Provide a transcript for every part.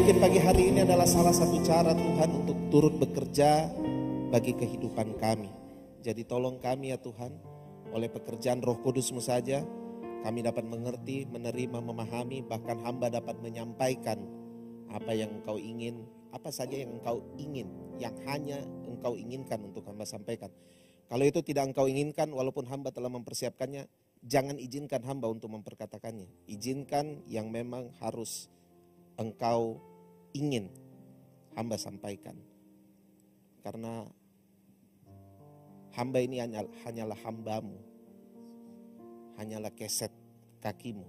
yakin pagi hari ini adalah salah satu cara Tuhan untuk turut bekerja bagi kehidupan kami. Jadi tolong kami ya Tuhan, oleh pekerjaan Roh Kudus-Mu saja, kami dapat mengerti, menerima, memahami, bahkan hamba dapat menyampaikan apa yang Engkau ingin, apa saja yang Engkau ingin, yang hanya Engkau inginkan untuk hamba sampaikan. Kalau itu tidak Engkau inginkan, walaupun hamba telah mempersiapkannya, jangan izinkan hamba untuk memperkatakannya. Izinkan yang memang harus Engkau ingin hamba sampaikan. Karena hamba ini hanyalah hamba-Mu, hanyalah keset kaki-Mu.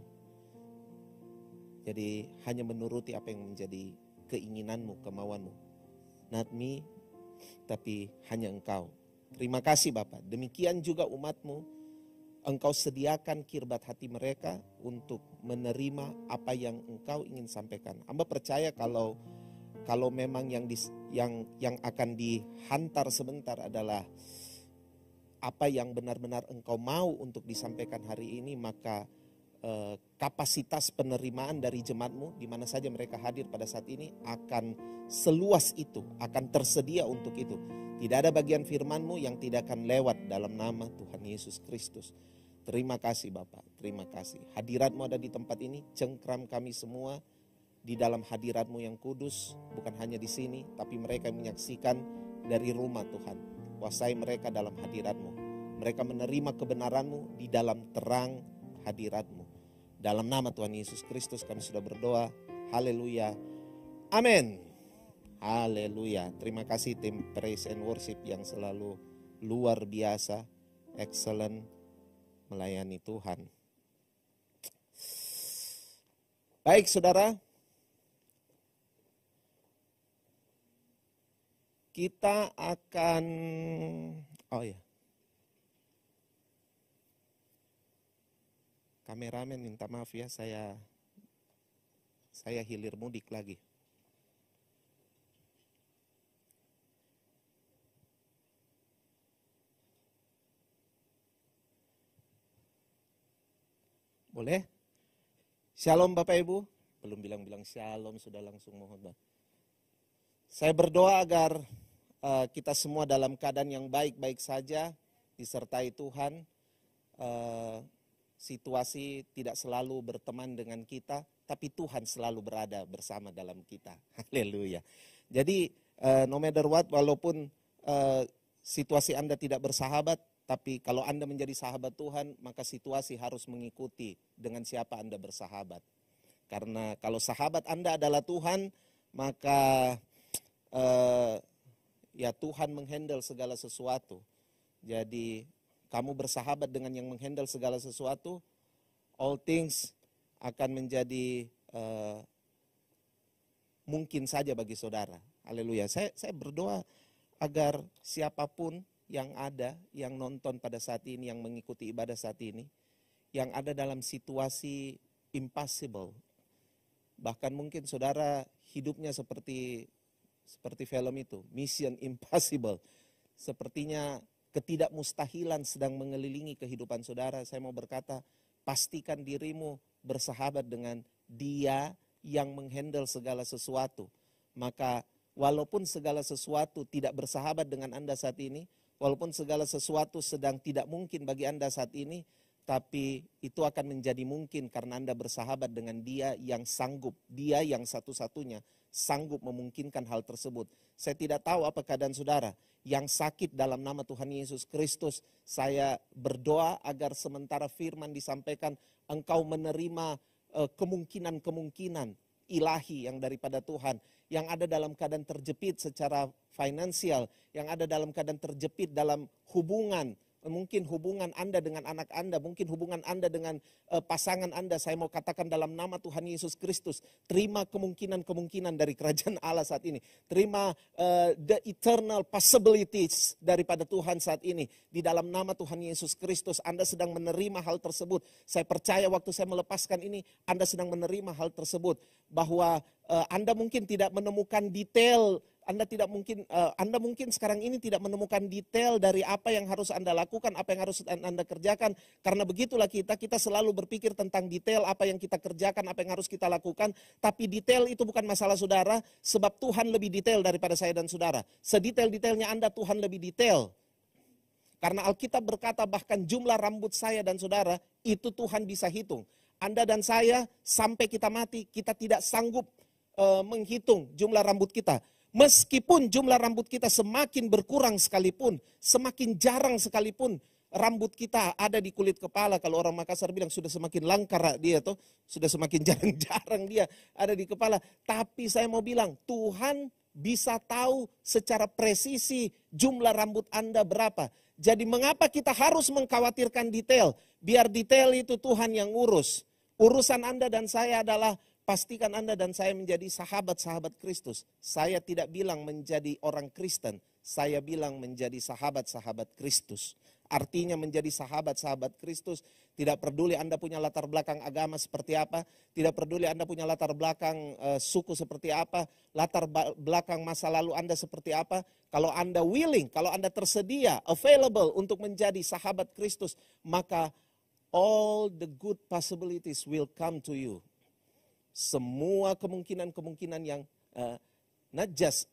Jadi hanya menuruti apa yang menjadi keinginan-Mu, kemauan-Mu. Not me, tapi hanya Engkau. Terima kasih Bapa. Demikian juga umat-Mu, Engkau sediakan kirbat hati mereka untuk menerima apa yang Engkau ingin sampaikan. Hamba percaya kalau memang yang akan dihantar sebentar adalah apa yang benar-benar Engkau mau untuk disampaikan hari ini, maka kapasitas penerimaan dari jemaat-Mu di mana saja mereka hadir pada saat ini akan seluas itu, akan tersedia untuk itu. Tidak ada bagian firman-Mu yang tidak akan lewat dalam nama Tuhan Yesus Kristus. Terima kasih Bapak, terima kasih. Hadirat-Mu ada di tempat ini, cengkram kami semua di dalam hadirat-Mu yang kudus. Bukan hanya di sini, tapi mereka yang menyaksikan dari rumah Tuhan. Kuasai mereka dalam hadirat-Mu. Mereka menerima kebenaran-Mu di dalam terang hadirat-Mu. Dalam nama Tuhan Yesus Kristus kami sudah berdoa. Haleluya. Amin. Haleluya. Terima kasih tim Praise and Worship yang selalu luar biasa, excellent melayani Tuhan. Baik saudara, kita akan, kameramen minta maaf ya, saya hilir mudik lagi. Boleh? Shalom Bapak Ibu. Belum bilang-bilang shalom, sudah langsung mohon. Saya berdoa agar kita semua dalam keadaan yang baik-baik saja, disertai Tuhan. Situasi tidak selalu berteman dengan kita, tapi Tuhan selalu berada bersama dalam kita. Haleluya. Jadi no matter what, walaupun situasi Anda tidak bersahabat, tapi kalau Anda menjadi sahabat Tuhan, maka situasi harus mengikuti dengan siapa Anda bersahabat. Karena kalau sahabat Anda adalah Tuhan, maka ya Tuhan menghandle segala sesuatu. Jadi kamu bersahabat dengan yang menghandle segala sesuatu, all things akan menjadi mungkin saja bagi saudara. Haleluya. Saya berdoa agar siapapun yang ada, yang nonton pada saat ini, yang mengikuti ibadah saat ini, yang ada dalam situasi impossible. Bahkan mungkin saudara hidupnya seperti film itu, Mission Impossible. Sepertinya ketidakmustahilan sedang mengelilingi kehidupan saudara. Saya mau berkata, pastikan dirimu bersahabat dengan Dia yang menghandle segala sesuatu. Maka walaupun segala sesuatu tidak bersahabat dengan Anda saat ini, walaupun segala sesuatu sedang tidak mungkin bagi Anda saat ini, tapi itu akan menjadi mungkin karena Anda bersahabat dengan Dia yang sanggup, Dia yang satu-satunya sanggup memungkinkan hal tersebut. Saya tidak tahu apa keadaan saudara yang sakit dalam nama Tuhan Yesus Kristus. Saya berdoa agar sementara firman disampaikan, engkau menerima kemungkinan-kemungkinan ilahi yang daripada Tuhan, yang ada dalam keadaan terjepit secara finansial, yang ada dalam keadaan terjepit dalam hubungan, mungkin hubungan Anda dengan anak Anda, mungkin hubungan Anda dengan pasangan Anda. Saya mau katakan dalam nama Tuhan Yesus Kristus, terima kemungkinan-kemungkinan dari kerajaan Allah saat ini. Terima the eternal possibilities daripada Tuhan saat ini. Di dalam nama Tuhan Yesus Kristus, Anda sedang menerima hal tersebut. Saya percaya waktu saya melepaskan ini, Anda sedang menerima hal tersebut. Bahwa Anda mungkin tidak menemukan detail Anda mungkin sekarang ini tidak menemukan detail dari apa yang harus Anda lakukan, apa yang harus Anda kerjakan. Karena begitulah kita selalu berpikir tentang detail apa yang kita kerjakan, apa yang harus kita lakukan. Tapi detail itu bukan masalah saudara, sebab Tuhan lebih detail daripada saya dan saudara. Sedetail-detailnya Anda, Tuhan lebih detail. Karena Alkitab berkata bahkan jumlah rambut saya dan saudara, itu Tuhan bisa hitung. Anda dan saya sampai kita mati, kita tidak sanggup menghitung jumlah rambut kita. Meskipun jumlah rambut kita semakin berkurang sekalipun, semakin jarang sekalipun rambut kita ada di kulit kepala. Kalau orang Makassar bilang sudah semakin langkar dia tuh, sudah semakin jarang-jarang dia ada di kepala. Tapi saya mau bilang, Tuhan bisa tahu secara presisi jumlah rambut Anda berapa. Jadi mengapa kita harus mengkhawatirkan detail? Biar detail itu Tuhan yang urus. Urusan Anda dan saya adalah pastikan Anda dan saya menjadi sahabat-sahabat Kristus. Saya tidak bilang menjadi orang Kristen, saya bilang menjadi sahabat-sahabat Kristus. Artinya menjadi sahabat-sahabat Kristus, tidak peduli Anda punya latar belakang agama seperti apa, tidak peduli Anda punya latar belakang suku seperti apa, latar belakang masa lalu Anda seperti apa. Kalau Anda willing, kalau Anda tersedia, available untuk menjadi sahabat Kristus, maka all the good possibilities will come to you. Semua kemungkinan-kemungkinan yang not just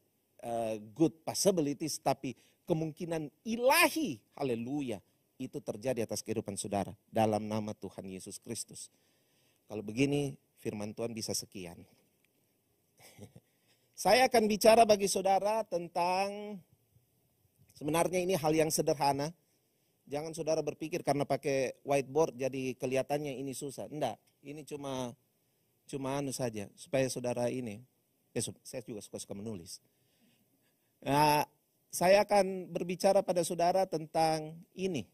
good possibilities, tapi kemungkinan ilahi, haleluya, itu terjadi atas kehidupan saudara dalam nama Tuhan Yesus Kristus. Kalau begini firman Tuhan bisa sekian. Saya akan bicara bagi saudara tentang, sebenarnya ini hal yang sederhana. Jangan saudara berpikir karena pakai whiteboard jadi kelihatannya ini susah. Enggak, ini cuma anu saja, supaya saudara ini, saya juga suka menulis. Nah, saya akan berbicara pada saudara tentang ini.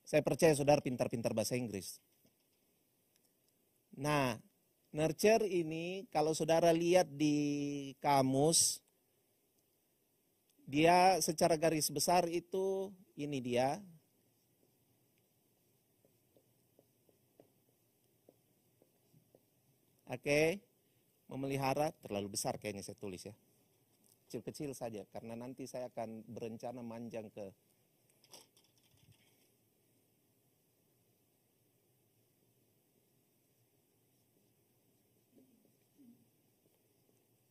Saya percaya saudara pintar-pintar bahasa Inggris. Nah, nurture ini kalau saudara lihat di kamus, dia secara garis besar itu, ini dia. Oke, memelihara, terlalu besar kayaknya saya tulis ya. Kecil-kecil saja, karena nanti saya akan berencana manjang ke.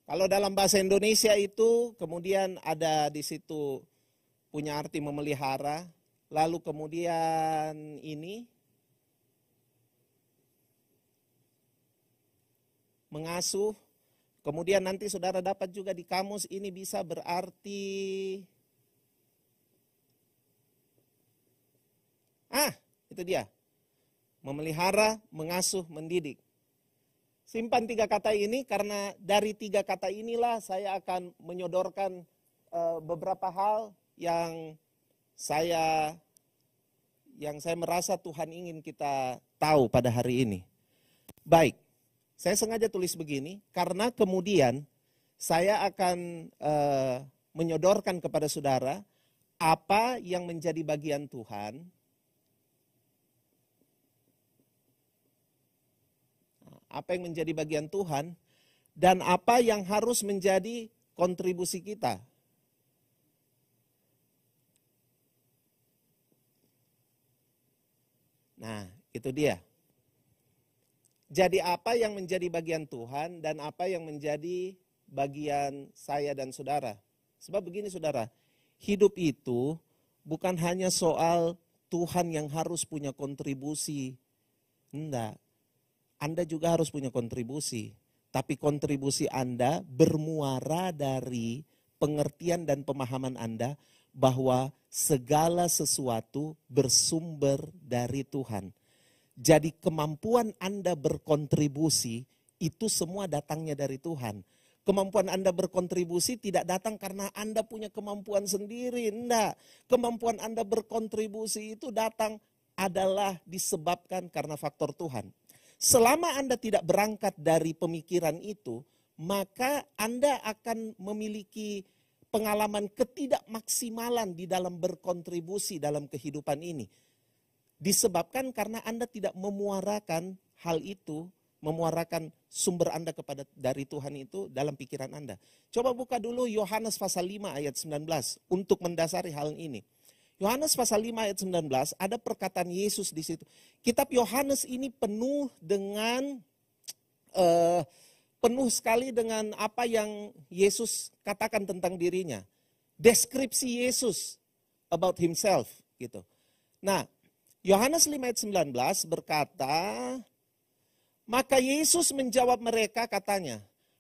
Kalau dalam bahasa Indonesia itu, kemudian ada di situ punya arti memelihara, lalu kemudian ini, mengasuh, kemudian nanti saudara dapat juga di kamus ini bisa berarti itu dia. Memelihara, mengasuh, mendidik. Simpan 3 kata ini karena dari 3 kata inilah saya akan menyodorkan beberapa hal yang saya merasa Tuhan ingin kita tahu pada hari ini. Baik. Saya sengaja tulis begini karena kemudian saya akan menyodorkan kepada saudara apa yang menjadi bagian Tuhan, apa yang menjadi bagian Tuhan, dan apa yang harus menjadi kontribusi kita. Nah, itu dia. Jadi apa yang menjadi bagian Tuhan dan apa yang menjadi bagian saya dan saudara. Sebab begini saudara, hidup itu bukan hanya soal Tuhan yang harus punya kontribusi. Enggak, Anda juga harus punya kontribusi. Tapi kontribusi Anda bermuara dari pengertian dan pemahaman Anda bahwa segala sesuatu bersumber dari Tuhan. Jadi kemampuan Anda berkontribusi itu semua datangnya dari Tuhan. Kemampuan Anda berkontribusi tidak datang karena Anda punya kemampuan sendiri. Enggak. Kemampuan Anda berkontribusi itu datang adalah disebabkan karena faktor Tuhan. Selama Anda tidak berangkat dari pemikiran itu, maka Anda akan memiliki pengalaman ketidakmaksimalan di dalam berkontribusi dalam kehidupan ini. Disebabkan karena Anda tidak memuarakan hal itu memuarakan sumber Anda kepada dari Tuhan itu dalam pikiran Anda. Coba buka dulu Yohanes pasal 5 ayat 19 untuk mendasari hal ini. Yohanes pasal 5 ayat 19 ada perkataan Yesus di situ. Kitab Yohanes ini penuh dengan penuh sekali dengan apa yang Yesus katakan tentang dirinya. Deskripsi Yesus about himself gitu. Nah, Yohanes 5 ayat 19 berkata, maka Yesus menjawab mereka katanya,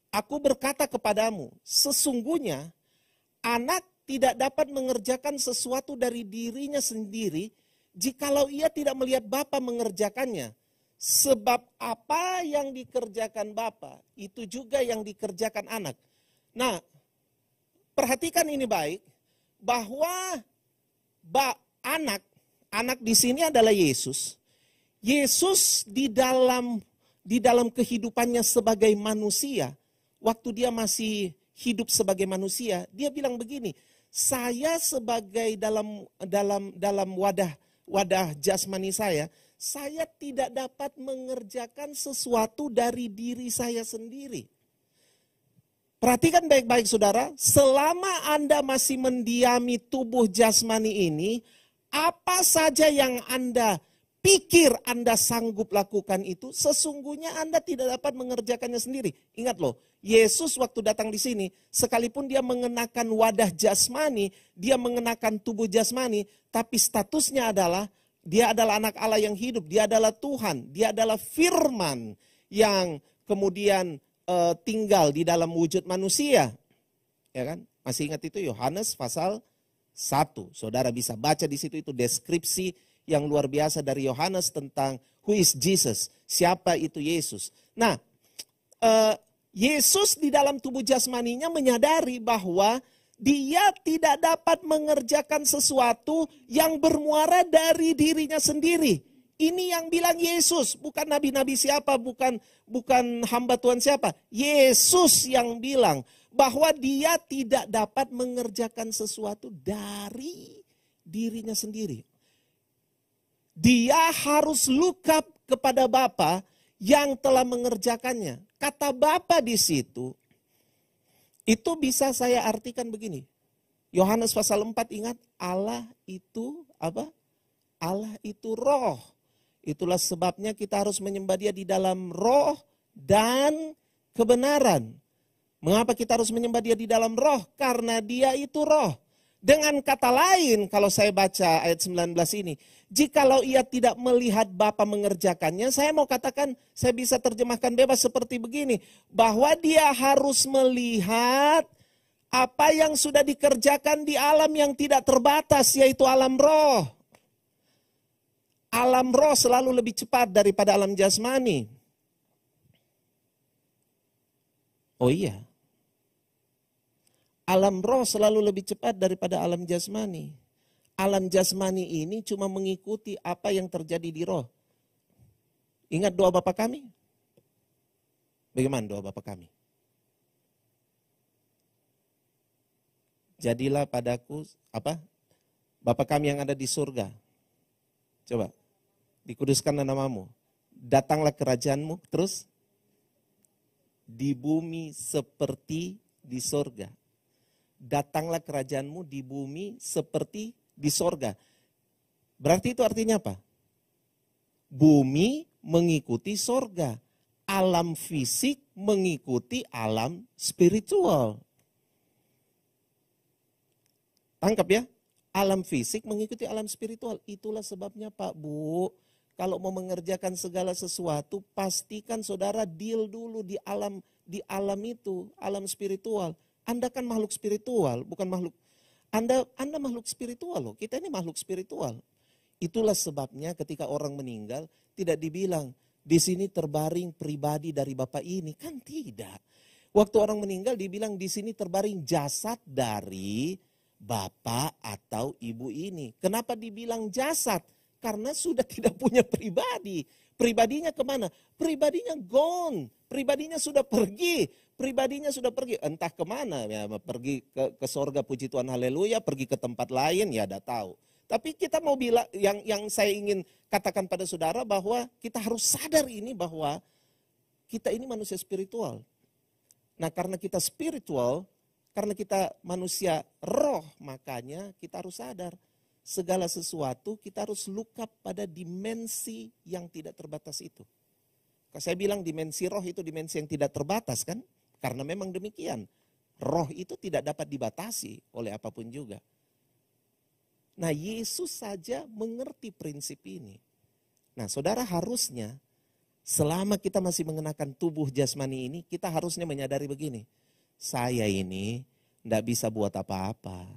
aku berkata kepadamu, sesungguhnya anak tidak dapat mengerjakan sesuatu dari dirinya sendiri jikalau ia tidak melihat Bapa mengerjakannya. Sebab apa yang dikerjakan Bapa, itu juga yang dikerjakan anak. Nah, perhatikan ini baik, bahwa anak di sini adalah Yesus. Yesus di dalam kehidupannya sebagai manusia, waktu dia masih hidup sebagai manusia, dia bilang begini, saya sebagai dalam wadah jasmani saya tidak dapat mengerjakan sesuatu dari diri saya sendiri. Perhatikan baik-baik saudara, selama Anda masih mendiami tubuh jasmani ini, apa saja yang Anda pikir Anda sanggup lakukan itu, sesungguhnya Anda tidak dapat mengerjakannya sendiri. Ingat loh, Yesus waktu datang di sini, sekalipun dia mengenakan wadah jasmani, dia mengenakan tubuh jasmani, tapi statusnya adalah, dia adalah anak Allah yang hidup, dia adalah Tuhan, dia adalah firman yang kemudian tinggal di dalam wujud manusia. Ya kan? Masih ingat itu Yohanes pasal 1. Saudara bisa baca di situ, itu deskripsi yang luar biasa dari Yohanes tentang who is Jesus, siapa itu Yesus. Nah, Yesus di dalam tubuh jasmaninya menyadari bahwa dia tidak dapat mengerjakan sesuatu yang bermuara dari dirinya sendiri. Ini yang bilang Yesus, bukan nabi-nabi siapa, bukan hamba Tuhan siapa. Yesus yang bilang bahwa dia tidak dapat mengerjakan sesuatu dari dirinya sendiri. Dia harus look up kepada Bapa yang telah mengerjakannya. Kata Bapa di situ, itu bisa saya artikan begini. Yohanes pasal 4 ingat, Allah itu apa? Allah itu roh. Itulah sebabnya kita harus menyembah dia di dalam roh dan kebenaran. Mengapa kita harus menyembah dia di dalam roh? Karena dia itu roh. Dengan kata lain, kalau saya baca ayat 19 ini, jikalau ia tidak melihat Bapa mengerjakannya, saya mau katakan, saya bisa terjemahkan bebas seperti begini, bahwa dia harus melihat apa yang sudah dikerjakan di alam yang tidak terbatas, yaitu alam roh. Alam roh selalu lebih cepat daripada alam jasmani. Oh iya. Alam roh selalu lebih cepat daripada alam jasmani. Alam jasmani ini cuma mengikuti apa yang terjadi di roh. Ingat doa Bapa kami? Bagaimana doa Bapa kami? Jadilah padaku apa? Bapa kami yang ada di surga. Coba, dikuduskanlah namamu. Datanglah kerajaanmu, terus di bumi seperti di surga. Datanglah kerajaanmu di bumi seperti di sorga. Berarti itu artinya apa? Bumi mengikuti sorga. Alam fisik mengikuti alam spiritual. Tangkap ya? Alam fisik mengikuti alam spiritual. Itulah sebabnya Pak Bu, kalau mau mengerjakan segala sesuatu, pastikan saudara deal dulu di alam itu, alam spiritual. Anda kan makhluk spiritual, bukan makhluk. Anda makhluk spiritual loh, kita ini makhluk spiritual. Itulah sebabnya ketika orang meninggal, tidak dibilang, di sini terbaring pribadi dari Bapak ini. Kan tidak. Waktu orang meninggal dibilang di sini terbaring jasad dari Bapak atau Ibu ini. Kenapa dibilang jasad? Karena sudah tidak punya pribadi. Pribadinya kemana? Pribadinya gone. Pribadinya sudah pergi. Pribadinya sudah pergi, entah kemana, ya, pergi ke sorga, puji Tuhan, haleluya, pergi ke tempat lain, ya udah tahu. Tapi kita mau bilang, yang saya ingin katakan pada saudara bahwa kita harus sadar ini bahwa kita ini manusia spiritual. Nah karena kita spiritual, karena kita manusia roh, makanya kita harus sadar. Segala sesuatu kita harus look up pada dimensi yang tidak terbatas itu. Kalau saya bilang dimensi roh itu dimensi yang tidak terbatas kan? Karena memang demikian. Roh itu tidak dapat dibatasi oleh apapun juga. Nah Yesus saja mengerti prinsip ini. Nah saudara harusnya selama kita masih mengenakan tubuh jasmani ini, kita harusnya menyadari begini. Saya ini tidak bisa buat apa-apa.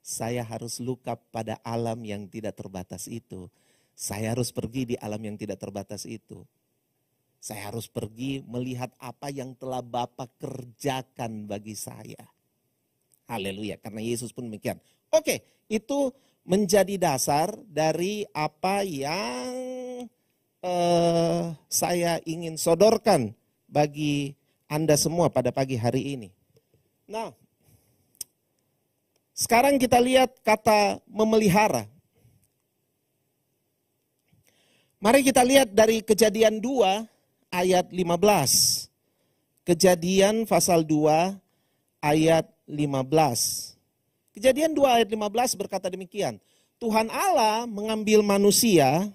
Saya harus look up pada alam yang tidak terbatas itu. Saya harus pergi di alam yang tidak terbatas itu. Saya harus pergi melihat apa yang telah Bapa kerjakan bagi saya. Haleluya, karena Yesus pun demikian. Oke, itu menjadi dasar dari apa yang saya ingin sodorkan bagi Anda semua pada pagi hari ini. Nah, sekarang kita lihat kata memelihara. Mari kita lihat dari Kejadian 2 ayat 15. Kejadian pasal 2 ayat 15. Kejadian 2 ayat 15 berkata demikian. Tuhan Allah mengambil manusia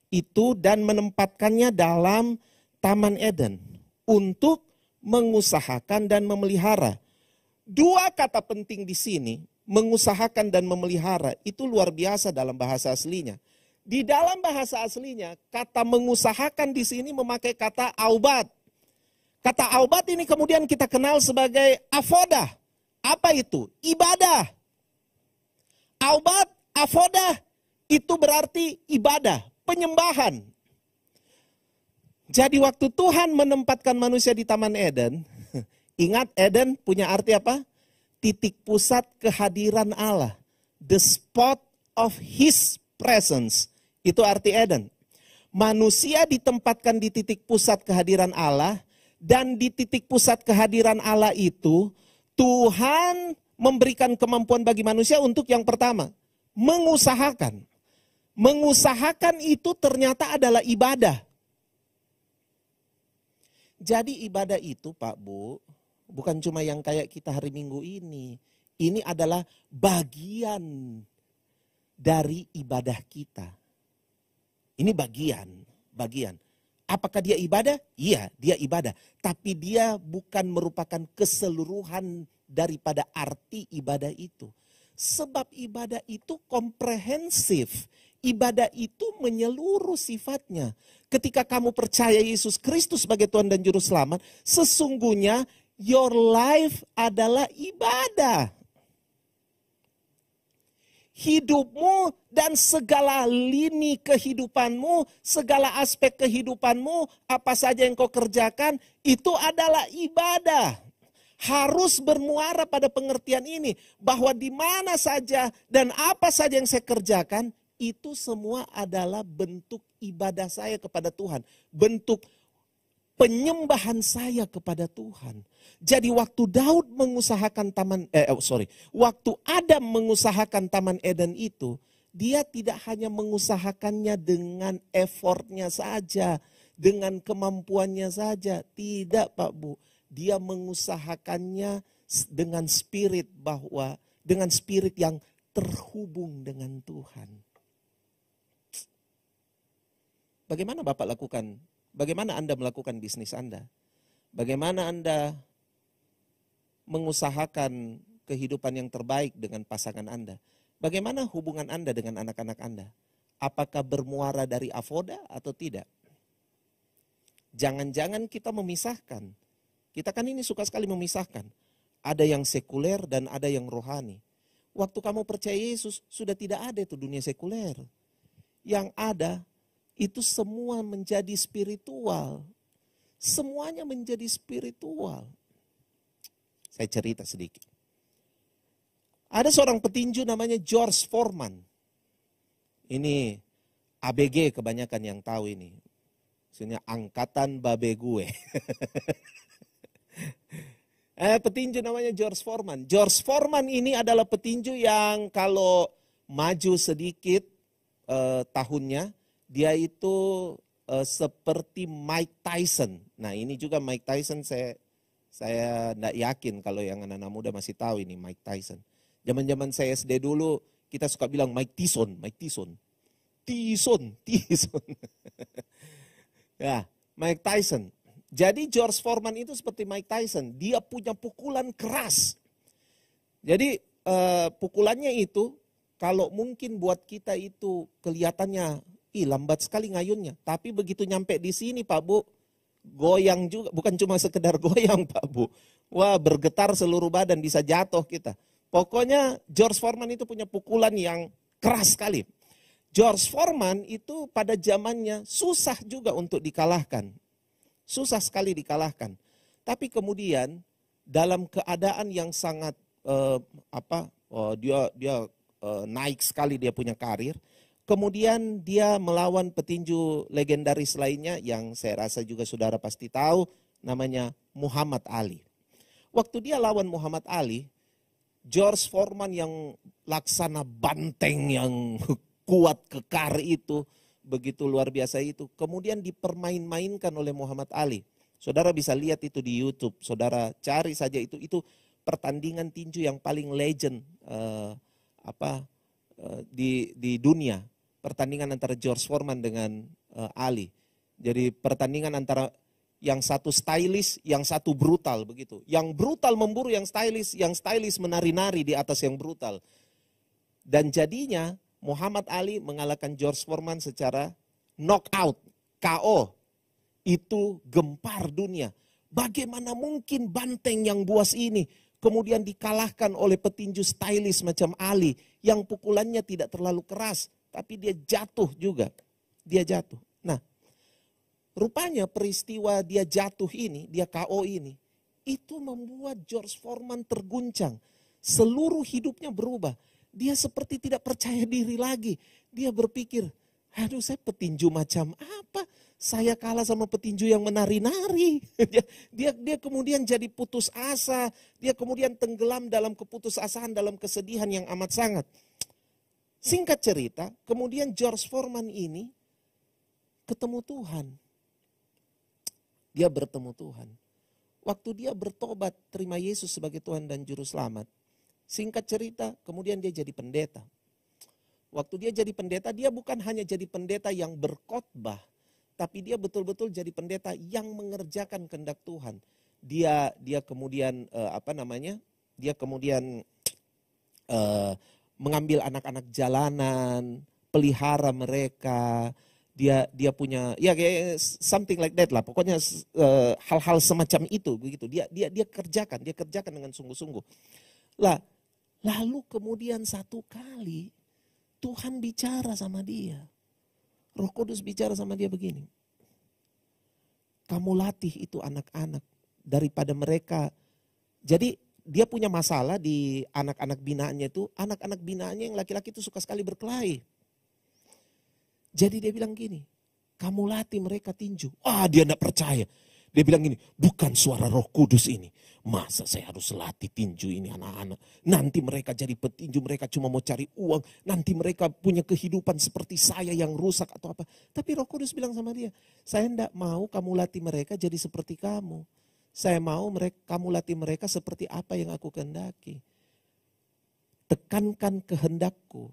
itu dan menempatkannya dalam Taman Eden untuk mengusahakan dan memelihara. Dua kata penting di sini, mengusahakan dan memelihara, itu luar biasa dalam bahasa aslinya. Di dalam bahasa aslinya, kata mengusahakan di sini memakai kata aubat. Kata aubat ini kemudian kita kenal sebagai avodah. Apa itu? Ibadah. Aubat, avodah, itu berarti ibadah, penyembahan. Jadi waktu Tuhan menempatkan manusia di Taman Eden, ingat Eden punya arti apa? Titik pusat kehadiran Allah. The spot of His presence. Itu arti Eden. Manusia ditempatkan di titik pusat kehadiran Allah. Dan di titik pusat kehadiran Allah itu, Tuhan memberikan kemampuan bagi manusia untuk yang pertama, mengusahakan. Mengusahakan itu ternyata adalah ibadah. Jadi ibadah itu Pak Bu, bukan cuma yang kayak kita hari Minggu ini. Ini adalah bagian dari ibadah kita. Ini bagian. Apakah dia ibadah? Iya, dia ibadah. Tapi dia bukan merupakan keseluruhan daripada arti ibadah itu. Sebab ibadah itu komprehensif. Ibadah itu menyeluruh sifatnya. Ketika kamu percaya Yesus Kristus sebagai Tuhan dan Juru Selamat, sesungguhnya your life adalah ibadah. Hidupmu dan segala lini kehidupanmu, segala aspek kehidupanmu, apa saja yang kau kerjakan, itu adalah ibadah. Harus bermuara pada pengertian ini, bahwa di mana saja dan apa saja yang saya kerjakan, itu semua adalah bentuk ibadah saya kepada Tuhan. Bentuk penyembahan saya kepada Tuhan. Jadi waktu Daud mengusahakan waktu Adam mengusahakan Taman Eden itu, dia tidak hanya mengusahakannya dengan effortnya saja, dengan kemampuannya saja. Tidak Pak Bu, dia mengusahakannya dengan spirit yang terhubung dengan Tuhan. Bagaimana Bapak lakukan? Bagaimana Anda melakukan bisnis Anda? Bagaimana Anda mengusahakan kehidupan yang terbaik dengan pasangan Anda? Bagaimana hubungan Anda dengan anak-anak Anda? Apakah bermuara dari avoda atau tidak? Jangan-jangan kita memisahkan. Kita kan ini suka sekali memisahkan. Ada yang sekuler dan ada yang rohani. Waktu kamu percaya Yesus, sudah tidak ada itu dunia sekuler. Yang ada, itu semua menjadi spiritual. Semuanya menjadi spiritual. Saya cerita sedikit. Ada seorang petinju namanya George Foreman. Ini ABG kebanyakan yang tahu ini. Maksudnya angkatan babe gue. Petinju namanya George Foreman. George Foreman ini adalah petinju yang kalau maju sedikit tahunnya, dia itu seperti Mike Tyson. Nah ini juga Mike Tyson saya tidak yakin kalau yang anak-anak muda masih tahu ini Mike Tyson. Zaman-zaman saya SD dulu kita suka bilang Mike Tyson, Mike Tyson. Tyson. Ya, Mike Tyson. Jadi George Foreman itu seperti Mike Tyson, dia punya pukulan keras. Jadi pukulannya itu kalau mungkin buat kita itu kelihatannya lambat sekali ngayunnya, tapi begitu nyampe di sini Pak Bu, goyang juga, bukan cuma sekedar goyang Pak Bu. Wah, bergetar seluruh badan, bisa jatuh kita. Pokoknya George Foreman itu punya pukulan yang keras sekali. George Foreman itu pada zamannya susah juga untuk dikalahkan. Susah sekali dikalahkan. Tapi kemudian dalam keadaan yang sangat dia naik sekali dia punya karir. Kemudian dia melawan petinju legendaris lainnya yang saya rasa juga saudara pasti tahu, namanya Muhammad Ali. Waktu dia lawan Muhammad Ali, George Foreman yang laksana banteng yang kuat kekar itu, begitu luar biasa itu, kemudian dipermain-mainkan oleh Muhammad Ali. Saudara bisa lihat itu di YouTube, saudara cari saja itu pertandingan tinju yang paling legend di dunia. Pertandingan antara George Foreman dengan Ali. Jadi pertandingan antara yang satu stylish, yang satu brutal begitu. Yang brutal memburu yang stylish menari-nari di atas yang brutal. Dan jadinya Muhammad Ali mengalahkan George Foreman secara knockout, KO. Itu gempar dunia. Bagaimana mungkin banteng yang buas ini kemudian dikalahkan oleh petinju stylish macam Ali yang pukulannya tidak terlalu keras, tapi dia jatuh juga. Dia jatuh. Nah, rupanya peristiwa dia jatuh ini, dia KO ini, itu membuat George Foreman terguncang. Seluruh hidupnya berubah. Dia seperti tidak percaya diri lagi. Dia berpikir, aduh saya petinju macam apa? Saya kalah sama petinju yang menari-nari. Dia kemudian jadi putus asa. Dia kemudian tenggelam dalam keputusasaan, dalam kesedihan yang amat sangat. Singkat cerita, kemudian George Foreman ini ketemu Tuhan. Dia bertemu Tuhan. Waktu dia bertobat, terima Yesus sebagai Tuhan dan Juru Selamat. Singkat cerita, kemudian dia jadi pendeta. Waktu dia jadi pendeta, dia bukan hanya jadi pendeta yang berkhotbah, tapi dia betul-betul jadi pendeta yang mengerjakan kehendak Tuhan. Dia kemudian Dia kemudian mengambil anak-anak jalanan, pelihara mereka. Dia punya kayak something like that lah. Pokoknya hal-hal semacam itu begitu. Dia kerjakan dengan sungguh-sungguh. Lalu kemudian satu kali Tuhan bicara sama dia. Roh Kudus bicara sama dia begini. Kamu latih itu anak-anak daripada mereka. Jadi dia punya masalah di anak-anak binaannya itu. Anak-anak binaannya yang laki-laki itu suka sekali berkelahi. Jadi dia bilang gini. Kamu latih mereka tinju. Dia enggak percaya. Dia bilang gini, bukan suara Roh Kudus ini. Masa saya harus latih tinju ini anak-anak. Nanti mereka jadi petinju, mereka cuma mau cari uang. Nanti mereka punya kehidupan seperti saya yang rusak atau apa. Tapi Roh Kudus bilang sama dia, saya enggak mau kamu latih mereka jadi seperti kamu. Saya mau kamu latih mereka seperti apa yang aku kehendaki. Tekankan kehendakku,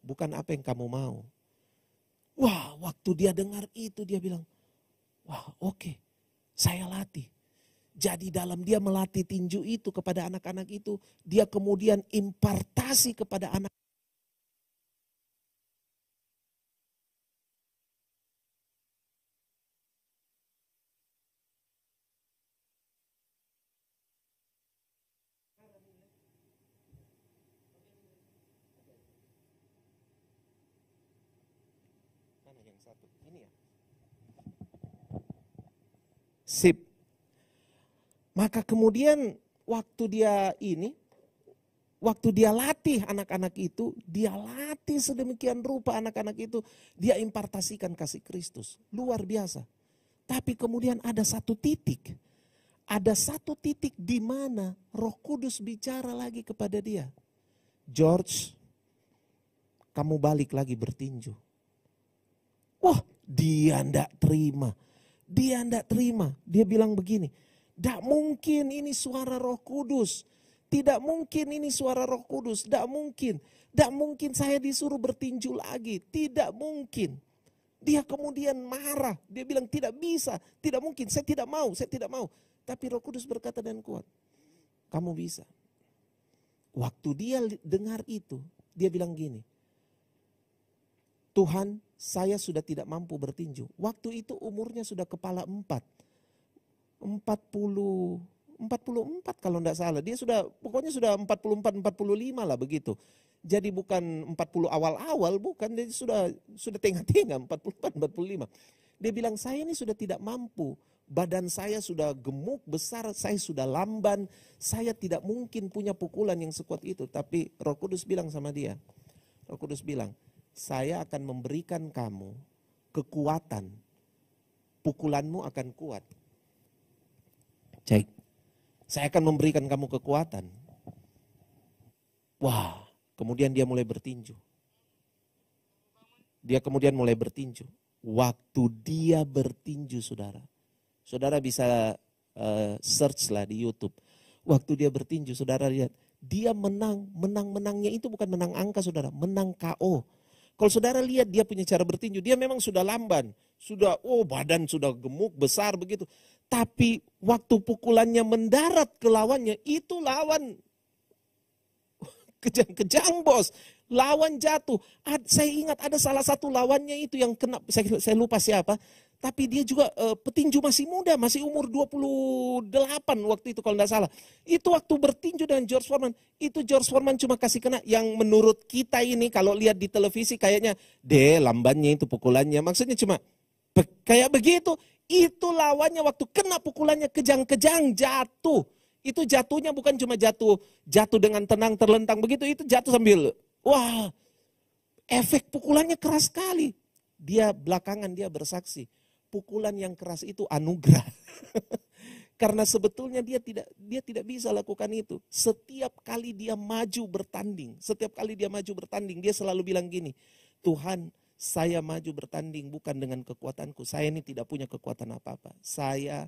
bukan apa yang kamu mau. Wah, waktu dia dengar itu dia bilang, wah oke. Saya latih. Jadi dalam dia melatih tinju itu kepada anak-anak itu, dia kemudian impartasi kepada anak. Mana yang satu? Ini ya. Sip. Maka kemudian waktu dia latih anak-anak itu, dia latih sedemikian rupa anak-anak itu, dia impartasikan kasih Kristus. Luar biasa. Tapi kemudian ada satu titik di mana Roh Kudus bicara lagi kepada dia. George, kamu balik lagi bertinju. Wah, Dia tidak terima. Dia tidak terima. Dia bilang begini, tidak mungkin ini suara Roh Kudus. Tidak mungkin ini suara Roh Kudus. Tidak mungkin. Tidak mungkin saya disuruh bertinju lagi. Tidak mungkin. Dia kemudian marah. Dia bilang tidak bisa. Tidak mungkin. Saya tidak mau. Saya tidak mau. Tapi Roh Kudus berkata dengan kuat, kamu bisa. Waktu dia dengar itu, dia bilang gini, Tuhan, saya sudah tidak mampu bertinju. Waktu itu umurnya sudah kepala 44 kalau tidak salah. Dia sudah, pokoknya sudah 44, 45 lah begitu. Jadi bukan 40 awal-awal, bukan. Dia sudah tengah-tengah, 44, 45. Dia bilang, saya ini sudah tidak mampu. Badan saya sudah gemuk, besar, saya sudah lamban. Saya tidak mungkin punya pukulan yang sekuat itu. Tapi Roh Kudus bilang sama dia. Roh Kudus bilang, saya akan memberikan kamu kekuatan. Pukulanmu akan kuat. Cek. Saya akan memberikan kamu kekuatan. Wah, kemudian dia mulai bertinju. Dia kemudian mulai bertinju. Waktu dia bertinju, saudara. Saudara bisa search lah di YouTube. Waktu dia bertinju, saudara lihat. Dia menangnya itu bukan menang angka, saudara. Menang KO. Kalau saudara lihat dia punya cara bertinju, dia memang sudah lamban. Sudah, badan sudah gemuk, besar begitu. Tapi waktu pukulannya mendarat ke lawannya, itu lawan kejang-kejang bos. Lawan jatuh. Saya ingat ada salah satu lawannya itu yang kena, saya lupa siapa. Tapi dia juga petinju masih muda, masih umur 28 waktu itu kalau tidak salah. Itu waktu bertinju dengan George Foreman, itu George Foreman cuma kasih kena yang menurut kita ini kalau lihat di televisi kayaknya, lambannya itu pukulannya. Maksudnya cuma kayak begitu. Itu lawannya waktu kena pukulannya kejang-kejang jatuh. Itu jatuhnya bukan cuma jatuh dengan tenang terlentang begitu, itu jatuh sambil, wah, efek pukulannya keras sekali. Dia belakangan dia bersaksi, pukulan yang keras itu anugerah. Karena sebetulnya dia tidak bisa lakukan itu. Setiap kali dia maju bertanding, dia selalu bilang gini, Tuhan, saya maju bertanding bukan dengan kekuatanku. Saya ini tidak punya kekuatan apa-apa. Saya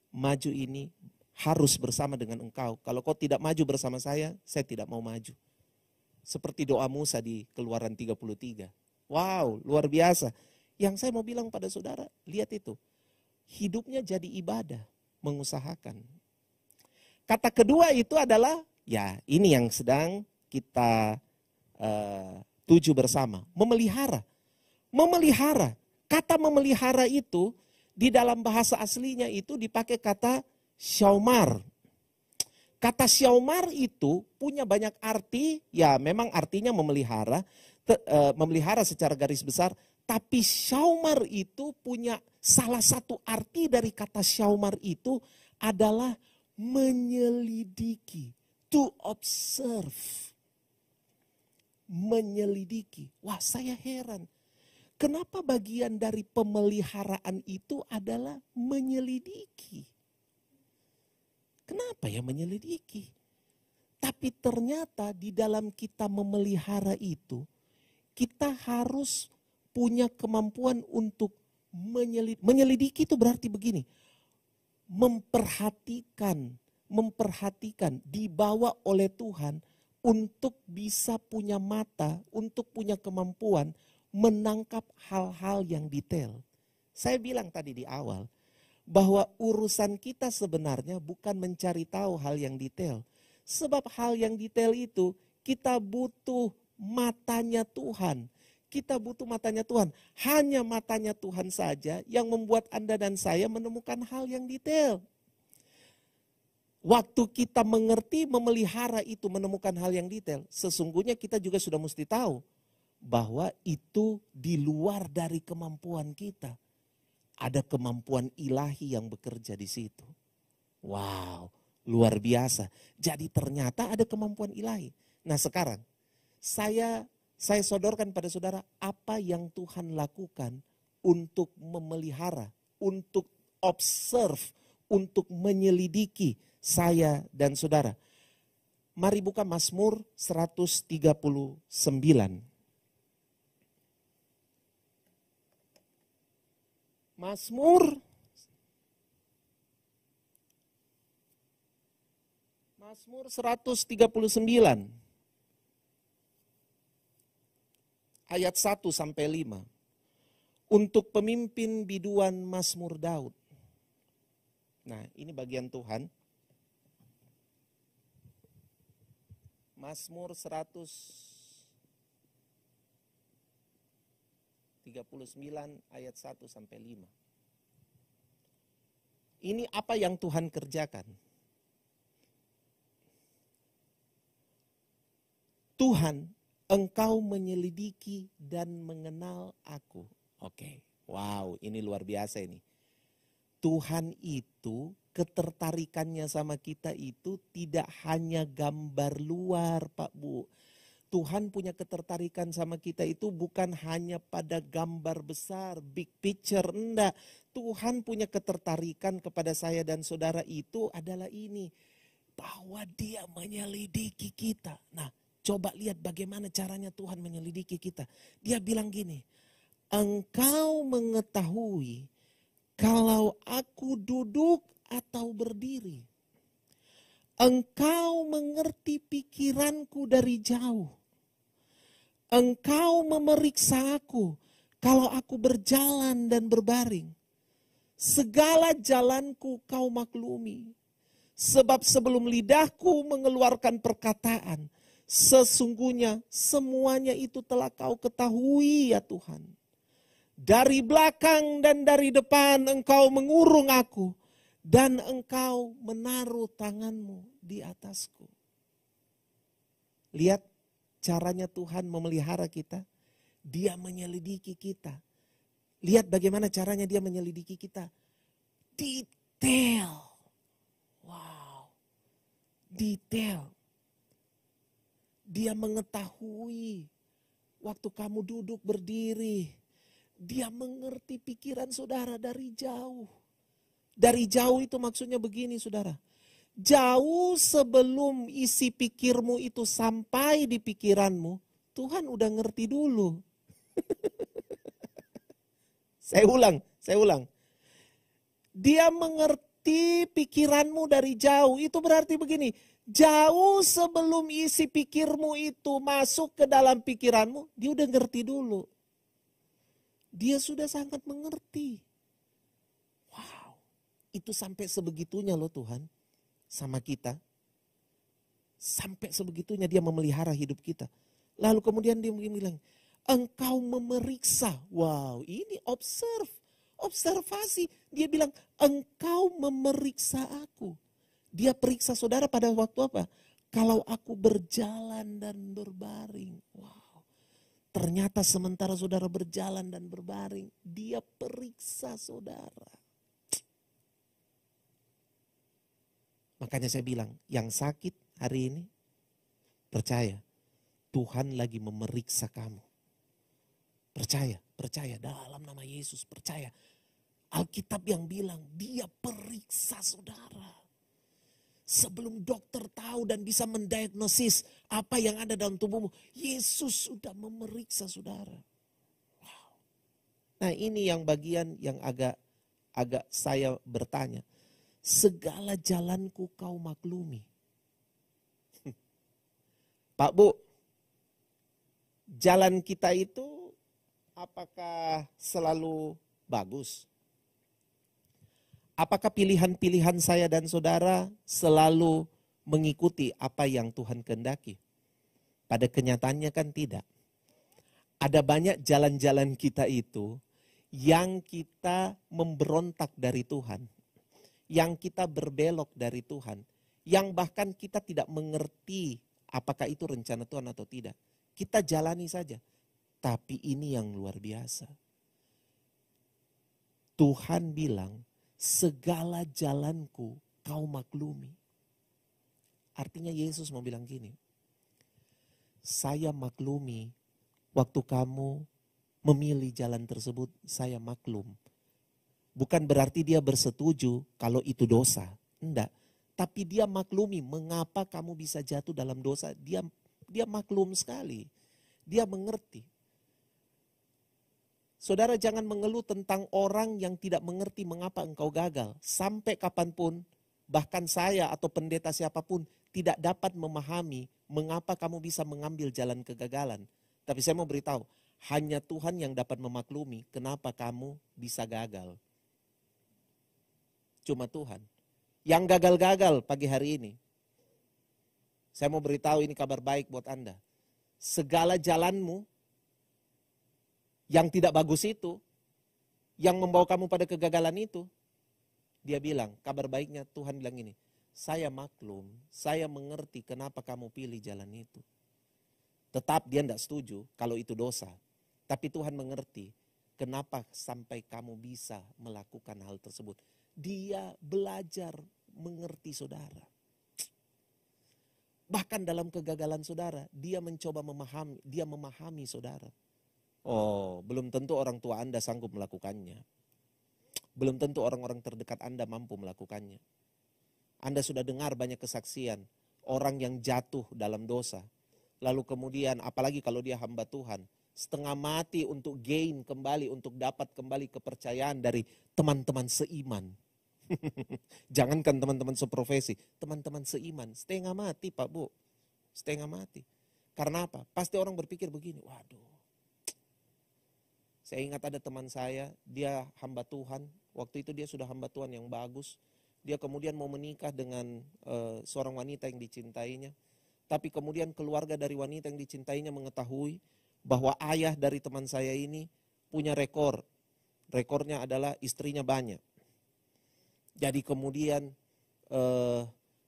maju ini harus bersama dengan engkau. Kalau kau tidak maju bersama saya tidak mau maju. Seperti doa Musa di Keluaran 33. Wow, luar biasa. Yang saya mau bilang pada saudara, lihat itu. Hidupnya jadi ibadah, mengusahakan. Kata kedua itu adalah, ya ini yang sedang kita tuju bersama. Memelihara. Memelihara. Kata memelihara itu, di dalam bahasa aslinya itu dipakai kata syaumar. Kata syaumar itu punya banyak arti, ya memang artinya memelihara, memelihara secara garis besar, tapi syaumar itu punya salah satu arti dari kata syaumar itu adalah menyelidiki, to observe. Menyelidiki. Wah, saya heran. Kenapa bagian dari pemeliharaan itu adalah menyelidiki? Kenapa ya menyelidiki? Tapi ternyata di dalam kita memelihara itu, kita harus punya kemampuan untuk menyelidiki. Menyelidiki itu berarti begini, memperhatikan, dibawa oleh Tuhan untuk bisa punya mata, untuk punya kemampuan menangkap hal-hal yang detail. Saya bilang tadi di awal, bahwa urusan kita sebenarnya bukan mencari tahu hal yang detail. Sebab hal yang detail itu kita butuh matanya Tuhan. Kita butuh matanya Tuhan. Hanya matanya Tuhan saja yang membuat Anda dan saya menemukan hal yang detail. Waktu kita mengerti, memelihara itu, menemukan hal yang detail, sesungguhnya kita juga sudah mesti tahu bahwa itu di luar dari kemampuan kita. Ada kemampuan ilahi yang bekerja di situ. Wow, luar biasa. Jadi ternyata ada kemampuan ilahi. Nah sekarang, saya sodorkan pada saudara apa yang Tuhan lakukan untuk memelihara, untuk observe, untuk menyelidiki saya dan saudara. Mari buka Mazmur 139. Mazmur 139 ayat 1 sampai 5. Untuk pemimpin biduan Mazmur Daud. Nah, ini bagian Tuhan. Mazmur 139 ayat 1 sampai 5. Ini apa yang Tuhan kerjakan. Tuhan, Engkau menyelidiki dan mengenal aku. Oke, wow, ini luar biasa ini. Tuhan itu, ketertarikannya sama kita itu tidak hanya gambar luar, Pak Bu. Tuhan punya ketertarikan sama kita itu bukan hanya pada gambar besar, big picture, enggak. Tuhan punya ketertarikan kepada saya dan saudara itu adalah ini. Bahwa Dia menyelidiki kita. Nah, coba lihat bagaimana caranya Tuhan menyelidiki kita. Dia bilang gini, Engkau mengetahui kalau aku duduk atau berdiri. Engkau mengerti pikiranku dari jauh. Engkau memeriksa aku kalau aku berjalan dan berbaring. Segala jalanku kau maklumi. Sebab sebelum lidahku mengeluarkan perkataan, sesungguhnya semuanya itu telah kau ketahui ya Tuhan. Dari belakang dan dari depan engkau mengurung aku. Dan engkau menaruh tanganmu di atasku. Lihat caranya Tuhan memelihara kita. Dia menyelidiki kita. Lihat bagaimana caranya dia menyelidiki kita. Detail. Wow. Detail. Dia mengetahui waktu kamu duduk berdiri. Dia mengerti pikiran saudara dari jauh. Dari jauh itu maksudnya begini saudara. Jauh sebelum isi pikirmu itu sampai di pikiranmu, Tuhan udah ngerti dulu. Saya ulang. Dia mengerti pikiranmu dari jauh. Itu berarti begini. Jauh sebelum isi pikirmu itu masuk ke dalam pikiranmu, dia udah ngerti dulu. Dia sudah sangat mengerti. Wow, itu sampai sebegitunya loh Tuhan sama kita. Sampai sebegitunya dia memelihara hidup kita. Lalu kemudian dia bilang, engkau memeriksa. Wow, ini observasi. Dia bilang, engkau memeriksa aku. Dia periksa saudara pada waktu apa? Kalau aku berjalan dan berbaring. Wow. Ternyata sementara saudara berjalan dan berbaring, dia periksa saudara. Makanya saya bilang, yang sakit hari ini, percaya. Tuhan lagi memeriksa kamu. Percaya dalam nama Yesus, percaya. Alkitab yang bilang, dia periksa saudara. Sebelum dokter tahu dan bisa mendiagnosis apa yang ada dalam tubuhmu, Yesus sudah memeriksa saudara. Wow. Nah ini yang bagian yang agak saya bertanya. Segala jalanku kau maklumi. Pak Bu, jalan kita itu apakah selalu bagus? Apakah pilihan-pilihan saya dan saudara selalu mengikuti apa yang Tuhan kehendaki? Pada kenyataannya kan tidak. Ada banyak jalan-jalan kita itu yang kita memberontak dari Tuhan. Yang kita berbelok dari Tuhan. Yang bahkan kita tidak mengerti apakah itu rencana Tuhan atau tidak. Kita jalani saja. Tapi ini yang luar biasa. Tuhan bilang, segala jalanku kau maklumi. Artinya Yesus mau bilang gini, saya maklumi waktu kamu memilih jalan tersebut, saya maklum. Bukan berarti dia bersetuju kalau itu dosa, enggak. Tapi dia maklumi mengapa kamu bisa jatuh dalam dosa, dia maklum sekali. Dia mengerti. Saudara jangan mengeluh tentang orang yang tidak mengerti mengapa engkau gagal. Sampai kapanpun, bahkan saya atau pendeta siapapun tidak dapat memahami mengapa kamu bisa mengambil jalan kegagalan. Tapi saya mau beritahu, hanya Tuhan yang dapat memaklumi kenapa kamu bisa gagal. Cuma Tuhan. Yang gagal-gagal pagi hari ini, saya mau beritahu ini kabar baik buat Anda. Segala jalanmu yang tidak bagus itu, yang membawa kamu pada kegagalan itu, dia bilang, kabar baiknya Tuhan bilang ini, saya maklum, saya mengerti kenapa kamu pilih jalan itu. Tetap dia tidak setuju kalau itu dosa. Tapi Tuhan mengerti kenapa sampai kamu bisa melakukan hal tersebut. Dia belajar mengerti saudara. Bahkan dalam kegagalan saudara, dia mencoba memahami saudara. Oh, belum tentu orang tua Anda sanggup melakukannya. Belum tentu orang-orang terdekat Anda mampu melakukannya. Anda sudah dengar banyak kesaksian orang yang jatuh dalam dosa. Lalu kemudian apalagi kalau dia hamba Tuhan, setengah mati untuk gain kembali, untuk dapat kembali kepercayaan dari teman-teman seiman. Jangankan teman-teman seprofesi, teman-teman seiman, setengah mati Pak Bu. Setengah mati. Karena apa? Pasti orang berpikir begini, waduh. Saya ingat ada teman saya, dia hamba Tuhan. Waktu itu dia sudah hamba Tuhan yang bagus. Dia kemudian mau menikah dengan seorang wanita yang dicintainya. Tapi kemudian keluarga dari wanita yang dicintainya mengetahui bahwa ayah dari teman saya ini punya rekor. Rekornya adalah istrinya banyak. Jadi kemudian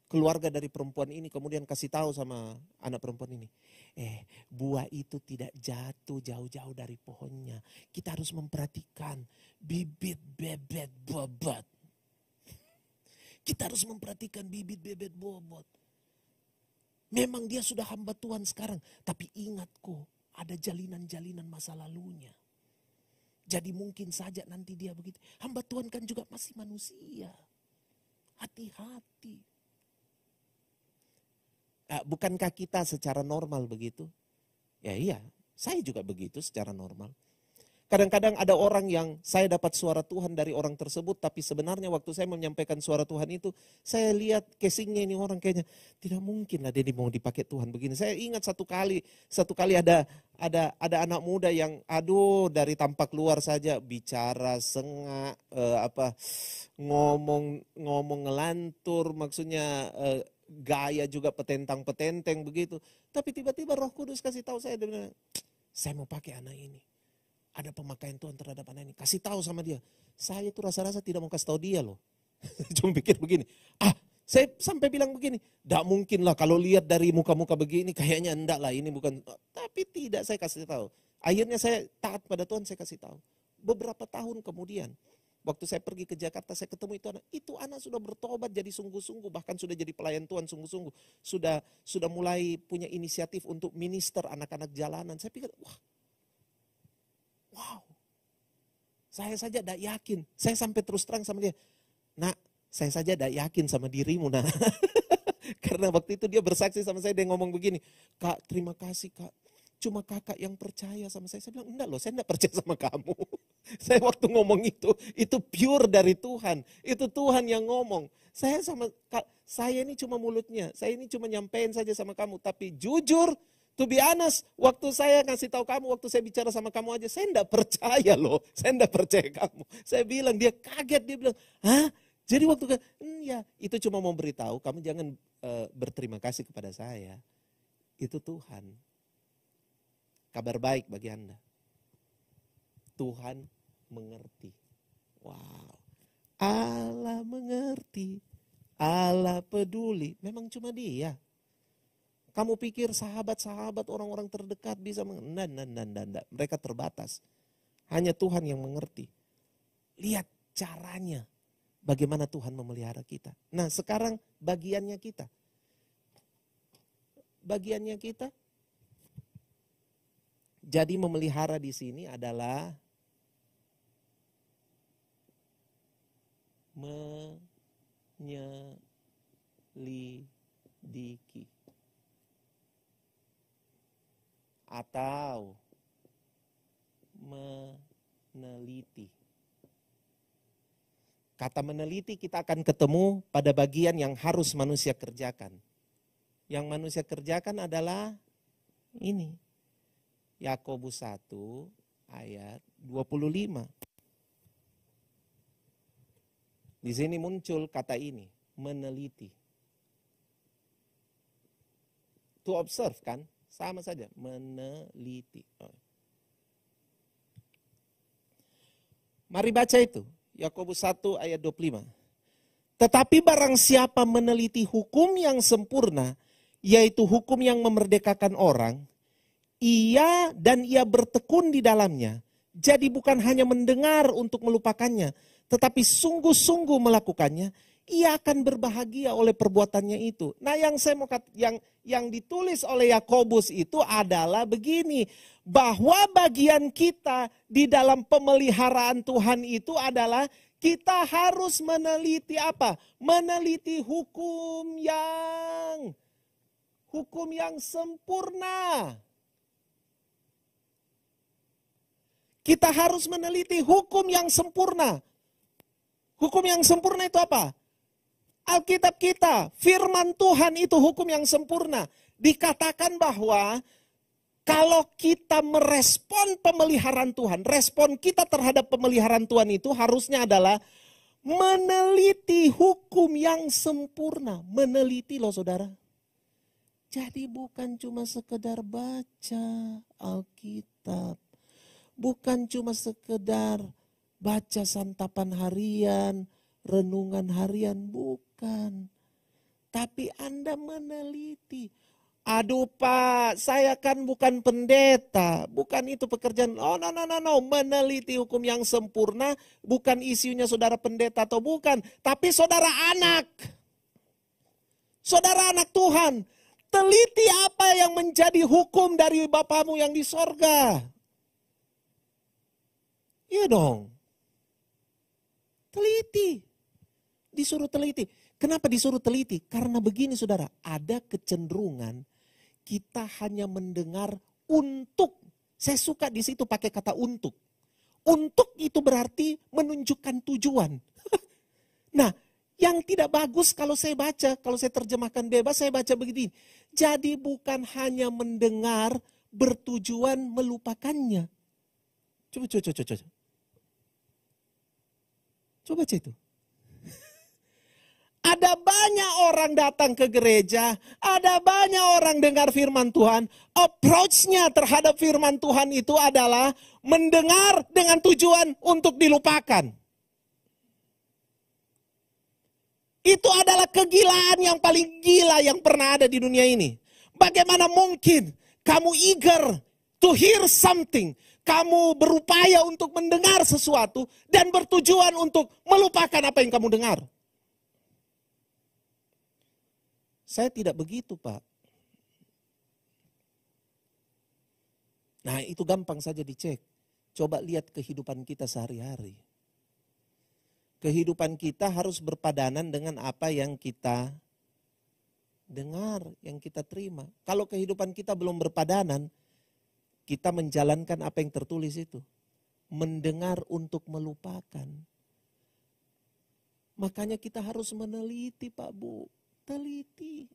keluarga dari perempuan ini kemudian kasih tahu sama anak perempuan ini. Buah itu tidak jatuh jauh-jauh dari pohonnya. Kita harus memperhatikan bibit bebet bobot. Kita harus memperhatikan bibit bebet bobot. Memang dia sudah hamba Tuhan sekarang. Tapi ingat kok, ada jalinan-jalinan masa lalunya. Jadi mungkin saja nanti dia begitu. Hamba Tuhan kan juga masih manusia. Hati-hati. Bukankah kita secara normal begitu? Ya iya, saya juga begitu secara normal. Kadang-kadang ada orang yang saya dapat suara Tuhan dari orang tersebut, tapi sebenarnya waktu saya menyampaikan suara Tuhan itu, saya lihat casingnya ini orang kayaknya tidak mungkin lah dia mau dipakai Tuhan begini. Saya ingat satu kali ada anak muda yang dari tampak luar saja bicara sengak, ngomong ngelantur, maksudnya gaya juga petentang-petenteng begitu. Tapi tiba-tiba Roh Kudus kasih tahu saya, dia bilang, saya mau pakai anak ini. Ada pemakaian Tuhan terhadap anak ini. Kasih tahu sama dia. Saya itu rasa-rasa tidak mau kasih tahu dia loh. Cuma pikir begini. Saya sampai bilang begini. Tidak mungkin lah kalau lihat dari muka-muka begini. Kayaknya enggak lah ini bukan. Tapi tidak, saya kasih tahu. Akhirnya saya taat pada Tuhan, saya kasih tahu. Beberapa tahun kemudian. Waktu saya pergi ke Jakarta, saya ketemu itu anak. Itu anak sudah bertobat jadi sungguh-sungguh. Bahkan sudah jadi pelayan Tuhan sungguh-sungguh. Sudah mulai punya inisiatif untuk minister anak-anak jalanan. Saya pikir, wow, saya saja tidak yakin. Saya sampai terus terang sama dia. Nak, saya saja tidak yakin sama dirimu nak. Karena waktu itu dia bersaksi sama saya, dia ngomong begini. Kak, terima kasih kak. Cuma kakak yang percaya sama saya. Saya bilang, enggak loh, saya tidak percaya sama kamu. Saya waktu ngomong itu pure dari Tuhan. Itu Tuhan yang ngomong. Saya ini cuma mulutnya. Saya ini cuma nyampein saja sama kamu. Tapi jujur, to be honest, waktu saya ngasih tahu kamu, waktu saya bicara sama kamu aja, saya enggak percaya loh. Saya enggak percaya kamu. Saya bilang, dia kaget, dia bilang, hah? Jadi waktu ya itu cuma mau beritahu, kamu jangan berterima kasih kepada saya. Itu Tuhan. Kabar baik bagi Anda. Tuhan mengerti. Wow. Allah mengerti. Allah peduli. Memang cuma dia. Kamu pikir sahabat-sahabat orang-orang terdekat bisa mengenal? Nah. Mereka terbatas. Hanya Tuhan yang mengerti. Lihat caranya. Bagaimana Tuhan memelihara kita. Nah sekarang bagiannya kita. Bagiannya kita. Jadi memelihara di sini adalah menyelidiki atau meneliti Kata meneliti kita akan ketemu pada bagian yang harus manusia kerjakan. Yang manusia kerjakan adalah ini. Yakobus 1 ayat 25. Di sini muncul kata ini, meneliti. To observe kan, sama saja, meneliti. Mari baca itu. Yakobus 1 ayat 25. Tetapi barang siapa meneliti hukum yang sempurna, yaitu hukum yang memerdekakan orang, ia bertekun di dalamnya. Jadi bukan hanya mendengar untuk melupakannya, tetapi sungguh-sungguh melakukannya, ia akan berbahagia oleh perbuatannya itu. Nah, yang saya mau yang ditulis oleh Yakobus itu adalah begini, bahwa bagian kita di dalam pemeliharaan Tuhan itu adalah kita harus meneliti apa? Meneliti hukum yang sempurna. Kita harus meneliti hukum yang sempurna. Hukum yang sempurna itu apa? Alkitab kita, firman Tuhan itu hukum yang sempurna. Dikatakan bahwa kalau kita merespon pemeliharaan Tuhan, respon kita terhadap pemeliharaan Tuhan itu harusnya adalah meneliti hukum yang sempurna. Meneliti loh saudara. Jadi bukan cuma sekedar baca Alkitab. Bukan cuma sekedar baca santapan harian, renungan harian, bukan. Tapi Anda meneliti. Aduh Pak, saya kan bukan pendeta, bukan itu pekerjaan. Oh no. Meneliti hukum yang sempurna bukan isunya saudara pendeta atau bukan. Tapi saudara anak. Saudara anak Tuhan. Teliti apa yang menjadi hukum dari Bapamu yang di sorga. Iya dong. Teliti. Disuruh teliti. Kenapa disuruh teliti? Karena begini saudara, ada kecenderungan kita hanya mendengar untuk. Saya suka di situ pakai kata untuk. Untuk itu berarti menunjukkan tujuan. Nah, yang tidak bagus kalau saya baca, kalau saya terjemahkan bebas, saya baca begini. Jadi bukan hanya mendengar bertujuan melupakannya. Coba. Coba baca itu. Ada banyak orang datang ke gereja, ada banyak orang dengar firman Tuhan. Approach-nya terhadap firman Tuhan itu adalah mendengar dengan tujuan untuk dilupakan. Itu adalah kegilaan yang paling gila yang pernah ada di dunia ini. Bagaimana mungkin kamu eager to hear something, kamu berupaya untuk mendengar sesuatu dan bertujuan untuk melupakan apa yang kamu dengar. Saya tidak begitu, Pak. Nah, itu gampang saja dicek. Coba lihat kehidupan kita sehari-hari. Kehidupan kita harus berpadanan dengan apa yang kita dengar, yang kita terima. Kalau kehidupan kita belum berpadanan, kita menjalankan apa yang tertulis itu. Mendengar untuk melupakan. Makanya kita harus meneliti, Pak Bu. Teliti.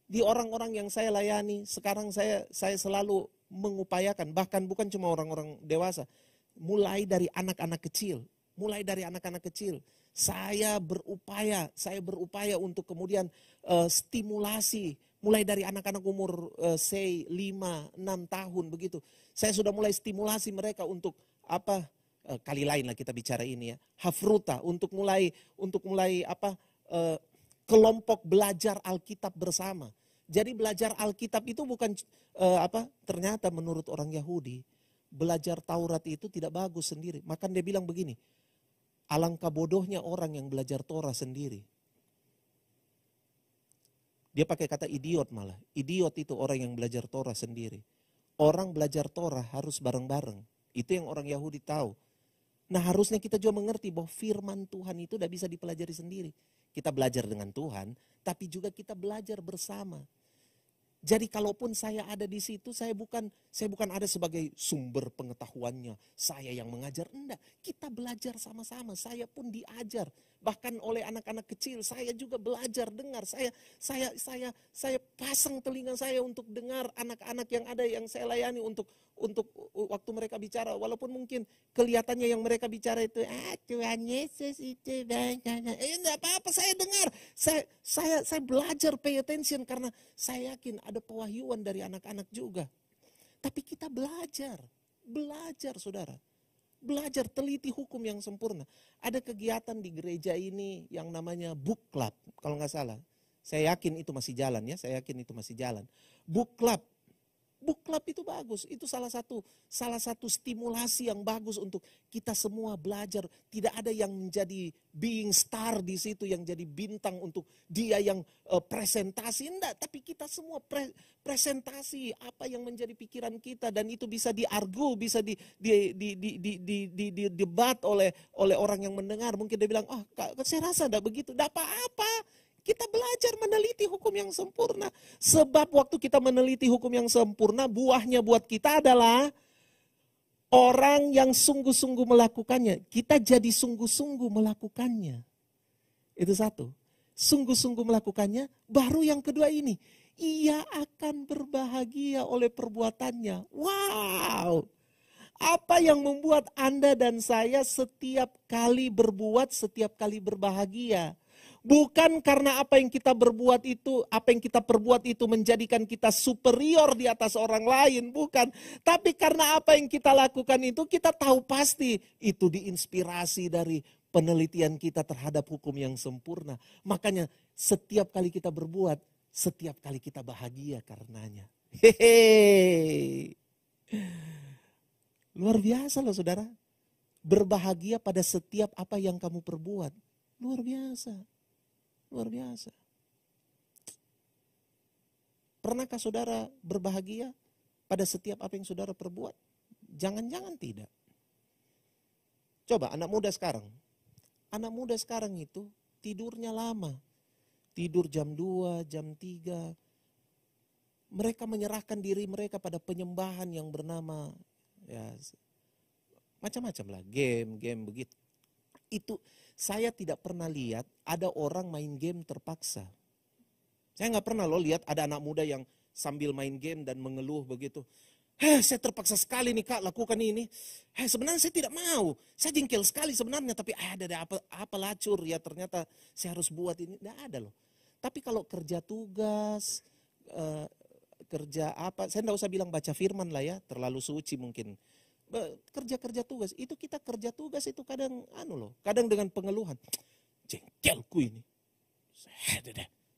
Di orang-orang yang saya layani, sekarang saya selalu mengupayakan, bahkan bukan cuma orang-orang dewasa, mulai dari anak-anak kecil. Saya berupaya untuk kemudian stimulasi, mulai dari anak-anak umur say 5, 6 tahun begitu. Saya sudah mulai stimulasi mereka untuk apa, kali lain lah kita bicara ini ya, hafruta, untuk mulai kelompok belajar Alkitab bersama. Jadi belajar Alkitab itu bukan ternyata menurut orang Yahudi, belajar Taurat itu tidak bagus sendiri. Maka dia bilang begini, alangkah bodohnya orang yang belajar Torah sendiri. Dia pakai kata idiot malah. Idiot itu orang yang belajar Torah sendiri. Orang belajar Torah harus bareng-bareng. Itu yang orang Yahudi tahu. Nah, harusnya kita juga mengerti bahwa firman Tuhan itu tidak bisa dipelajari sendiri. Kita belajar dengan Tuhan, tapi juga kita belajar bersama. Jadi kalaupun saya ada di situ, saya bukan ada sebagai sumber pengetahuannya, saya yang mengajar. Enggak, kita belajar sama-sama. Saya pun diajar, bahkan oleh anak-anak kecil. Saya juga belajar dengar. Saya pasang telinga saya untuk dengar anak-anak yang ada yang saya layani untuk waktu mereka bicara. Walaupun mungkin kelihatannya yang mereka bicara itu, Tuhan Yesus itu enggak apa-apa, saya dengar. Saya belajar pay attention karena saya yakin ada pewahyuan dari anak-anak juga. Tapi kita belajar saudara. Belajar teliti hukum yang sempurna. Ada kegiatan di gereja ini yang namanya book club, kalau nggak salah. Saya yakin itu masih jalan ya, Book club. Book club itu bagus, itu salah satu stimulasi yang bagus untuk kita semua belajar. Tidak ada yang menjadi being star di situ, yang jadi bintang untuk dia yang presentasi, enggak. Tapi kita semua presentasi apa yang menjadi pikiran kita, dan itu bisa diargu, bisa didebat oleh orang yang mendengar. Mungkin dia bilang, saya rasa enggak begitu, enggak apa-apa. Kita belajar meneliti hukum yang sempurna. Sebab waktu kita meneliti hukum yang sempurna, buahnya buat kita adalah orang yang sungguh-sungguh melakukannya. Kita jadi sungguh-sungguh melakukannya. Itu satu. Sungguh-sungguh melakukannya. Baru yang kedua ini. Ia akan berbahagia oleh perbuatannya. Wow. Apa yang membuat Anda dan saya setiap kali berbuat, setiap kali berbahagia? Bukan karena apa yang kita berbuat itu, apa yang kita perbuat itu menjadikan kita superior di atas orang lain, bukan. Tapi karena apa yang kita lakukan itu, kita tahu pasti itu diinspirasi dari penelitian kita terhadap hukum yang sempurna. Makanya setiap kali kita berbuat, setiap kali kita bahagia karenanya. Hehehe. Luar biasa loh saudara. Berbahagia pada setiap apa yang kamu perbuat. Luar biasa. Luar biasa. Pernahkah saudara berbahagia pada setiap apa yang saudara perbuat? Jangan-jangan tidak. Coba anak muda sekarang. Anak muda sekarang itu tidurnya lama. Tidur jam 2, jam 3. Mereka menyerahkan diri mereka pada penyembahan yang bernama macam-macam lah, game begitu. Itu saya tidak pernah lihat ada orang main game terpaksa. Saya nggak pernah lihat ada anak muda yang sambil main game dan mengeluh begitu. Saya terpaksa sekali nih Kak lakukan ini. Sebenarnya saya tidak mau. Saya jengkel sekali sebenarnya, tapi ada apa lacur ya, ternyata saya harus buat ini. Tidak ada loh. Tapi kalau kerja tugas, kerja apa, saya tidak usah bilang baca firman lah ya, terlalu suci mungkin. Kerja tugas, itu kita kerja tugas itu kadang kadang dengan pengeluhan. Jengkelku ini.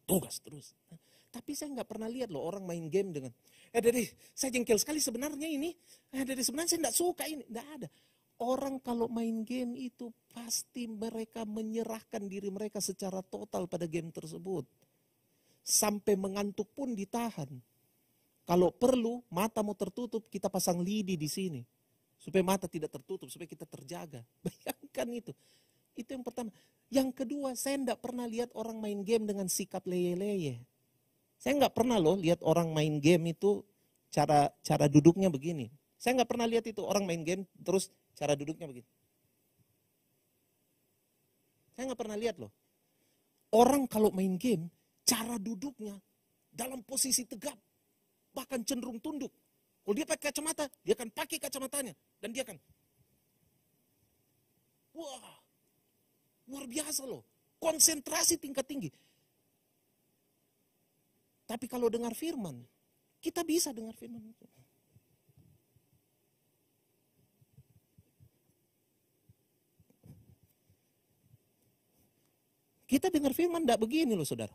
Tugas terus. Tapi saya nggak pernah lihat loh orang main game dengan, saya jengkel sekali sebenarnya ini. Sebenarnya saya nggak suka ini. Nggak ada. Orang kalau main game itu pasti mereka menyerahkan diri mereka secara total pada game tersebut. Sampai mengantuk pun ditahan. Kalau perlu mata mau tertutup, kita pasang lidi di sini. Supaya mata tidak tertutup, supaya kita terjaga. Bayangkan itu. Itu yang pertama. Yang kedua, saya tidak pernah lihat orang main game dengan sikap leye-leye. Saya nggak pernah lihat orang main game itu cara duduknya begini. Saya nggak pernah lihat itu orang main game terus cara duduknya begini. Saya nggak pernah lihat Orang kalau main game, cara duduknya dalam posisi tegap, bahkan cenderung tunduk. Kalau dia pakai kacamata, dia akan pakai kacamatanya. Dan dia akan, wah, luar biasa konsentrasi tingkat tinggi. Tapi kalau dengar firman, kita bisa dengar firman itu. Kita dengar firman enggak begini saudara.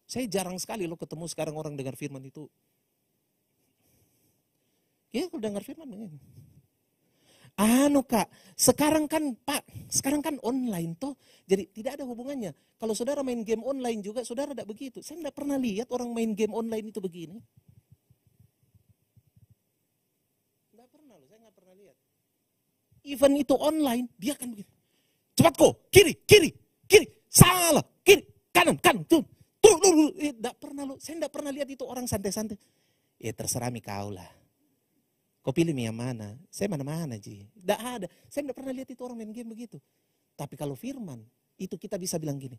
Saya jarang sekali ketemu sekarang orang dengar firman itu. Ya kalau dengar firman begini. Kak, sekarang kan online toh. Jadi tidak ada hubungannya. Kalau saudara main game online juga, saudara tidak begitu. Saya tidak pernah lihat orang main game online itu begini. Tidak pernah saya nggak pernah lihat. Even itu online, dia akan begini. Cepat kok, kiri, salah, kiri, kanan, tuh, Saya tidak pernah lihat itu orang santai-santai. Ya terserah kau lah. Kau pilih yang mana? Saya mana-mana Ji. Tidak ada. Saya tidak pernah lihat itu orang main game begitu. Tapi kalau firman, itu kita bisa bilang gini.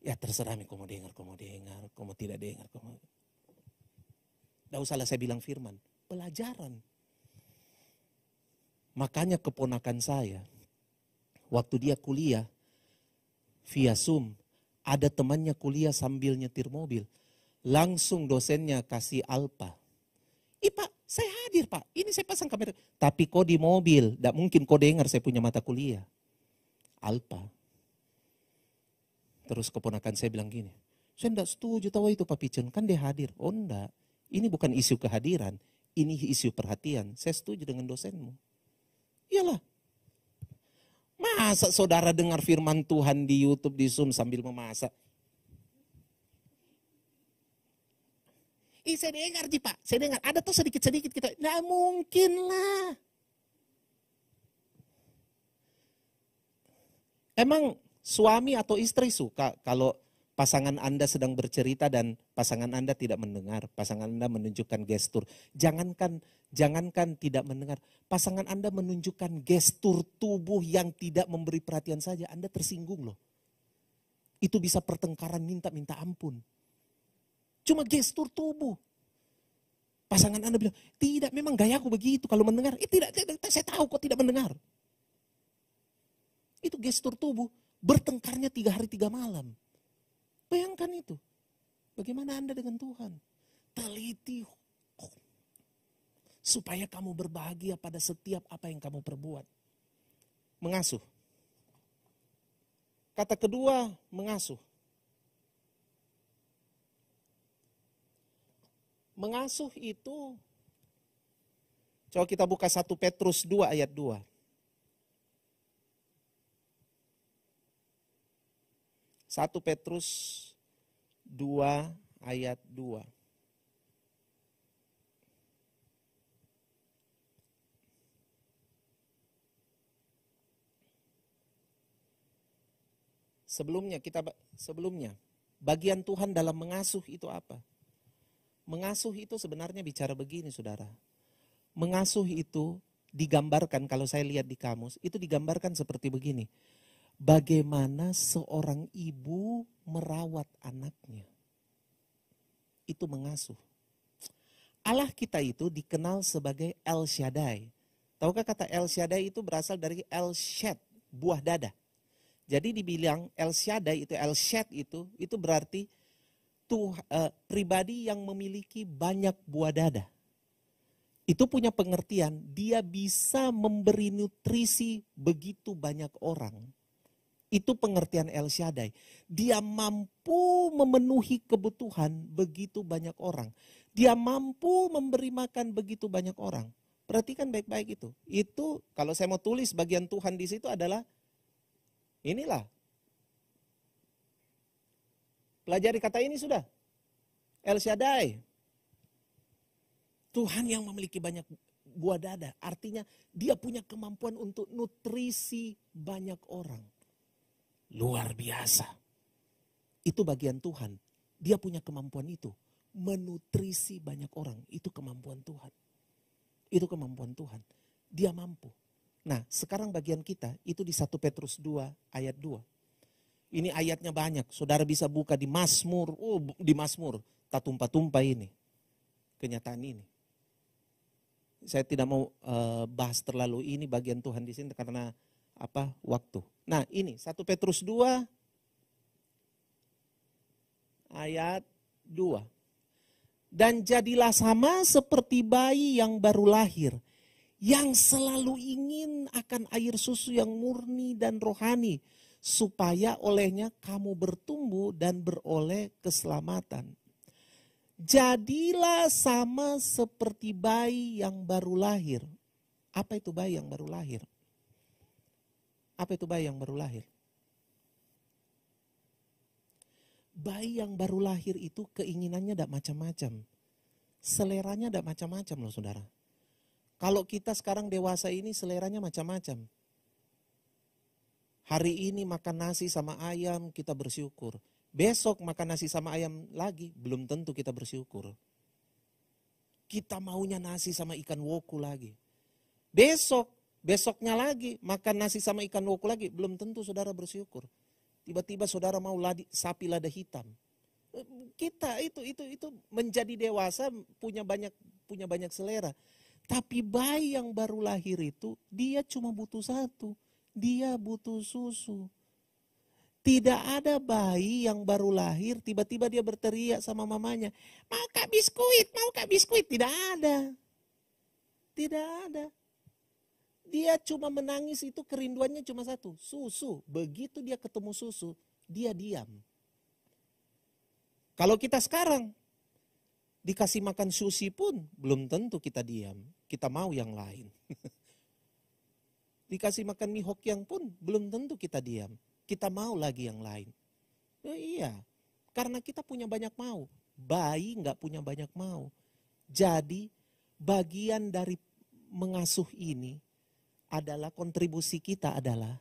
Ya terserah kau mau dengar, kau mau tidak dengar. Tidak usahlah saya bilang firman. Pelajaran. Makanya keponakan saya, waktu dia kuliah via Zoom, ada temannya kuliah sambil nyetir mobil. Langsung dosennya kasih Alpa. Pak, saya hadir Pak, ini saya pasang kamera. Tapi kau di mobil, tidak mungkin kau dengar saya punya mata kuliah. Alpa. Terus keponakan saya bilang gini, saya tidak setuju tahu itu Pak Picen, kan dia hadir. Oh enggak, ini bukan isu kehadiran, ini isu perhatian. Saya setuju dengan dosenmu. Iyalah. Masa saudara dengar firman Tuhan di YouTube, di Zoom sambil memasak? Saya dengar Pak, saya dengar. Ada tuh sedikit-sedikit kita. Nggak mungkin lah. Emang suami atau istri suka kalau pasangan Anda sedang bercerita dan pasangan Anda tidak mendengar, pasangan Anda menunjukkan gestur. Jangankan tidak mendengar, pasangan Anda menunjukkan gestur tubuh yang tidak memberi perhatian saja, Anda tersinggung loh. Itu bisa pertengkaran minta ampun. Cuma gestur tubuh. Pasangan Anda bilang, tidak memang gayaku begitu kalau mendengar. Tidak, saya tahu kok tidak mendengar. Itu gestur tubuh, bertengkarnya 3 hari 3 malam. Bayangkan itu. Bagaimana Anda dengan Tuhan? Teliti supaya kamu berbahagia pada setiap apa yang kamu perbuat. Mengasuh. Kata kedua, mengasuh. Mengasuh itu, coba kita buka 1 Petrus 2 ayat 2. 1 Petrus 2 ayat 2. Sebelumnya, bagian Tuhan dalam mengasuh itu apa? Mengasuh itu sebenarnya bicara begini saudara. Mengasuh itu digambarkan, kalau saya lihat di kamus, itu digambarkan seperti begini. Bagaimana seorang ibu merawat anaknya. Itu mengasuh. Allah kita itu dikenal sebagai El Shaddai. Tahukah kata El Shaddai itu berasal dari El Shed, buah dada. Jadi dibilang El Shaddai itu, El Shed itu berarti pribadi yang memiliki banyak buah dada. Itu punya pengertian, dia bisa memberi nutrisi begitu banyak orang. Itu pengertian El Shaddai. Dia mampu memenuhi kebutuhan begitu banyak orang. Dia mampu memberi makan begitu banyak orang. Perhatikan baik-baik itu. Itu kalau saya mau tulis bagian Tuhan di situ adalah inilah. Pelajari kata ini sudah. El Shaddai. Tuhan yang memiliki banyak buah dada. Artinya dia punya kemampuan untuk nutrisi banyak orang. Luar biasa. Itu bagian Tuhan. Dia punya kemampuan itu. Menutrisi banyak orang. Itu kemampuan Tuhan. Itu kemampuan Tuhan. Dia mampu. Nah sekarang bagian kita itu di 1 Petrus 2 ayat 2. Ini ayatnya banyak. Saudara bisa buka di Mazmur. Di Mazmur. Tak tumpah-tumpah ini. Kenyataan ini. Saya tidak mau bahas terlalu ini bagian Tuhan di sini karena waktu. Nah ini 1 Petrus 2 ayat 2. Dan jadilah sama seperti bayi yang baru lahir. Yang selalu ingin akan air susu yang murni dan rohani. Supaya olehnya kamu bertumbuh dan beroleh keselamatan. Jadilah sama seperti bayi yang baru lahir. Apa itu bayi yang baru lahir? Apa itu bayi yang baru lahir? Bayi yang baru lahir itu keinginannya tidak macam-macam. Seleranya tidak macam-macam loh saudara. Kalau kita sekarang dewasa ini seleranya macam-macam. Hari ini makan nasi sama ayam kita bersyukur. Besok makan nasi sama ayam lagi, belum tentu kita bersyukur. Kita maunya nasi sama ikan woku lagi. Besoknya lagi makan nasi sama ikan woku lagi, belum tentu saudara bersyukur. Tiba-tiba saudara mau sapi lada hitam. Kita itu menjadi dewasa punya banyak selera. Tapi bayi yang baru lahir itu dia cuma butuh satu, dia butuh susu. Tidak ada bayi yang baru lahir tiba-tiba dia berteriak sama mamanya, mau kak biskuit, tidak ada. Tidak ada. Dia cuma menangis itu kerinduannya cuma satu, susu. Begitu dia ketemu susu, dia diam. Kalau kita sekarang dikasih makan sushi pun belum tentu kita diam. Kita mau yang lain. Dikasih makan mie hokyang pun belum tentu kita diam. Kita mau lagi yang lain. Ya, iya, karena kita punya banyak mau. Bayi nggak punya banyak mau. Jadi bagian dari mengasuh ini adalah kontribusi kita adalah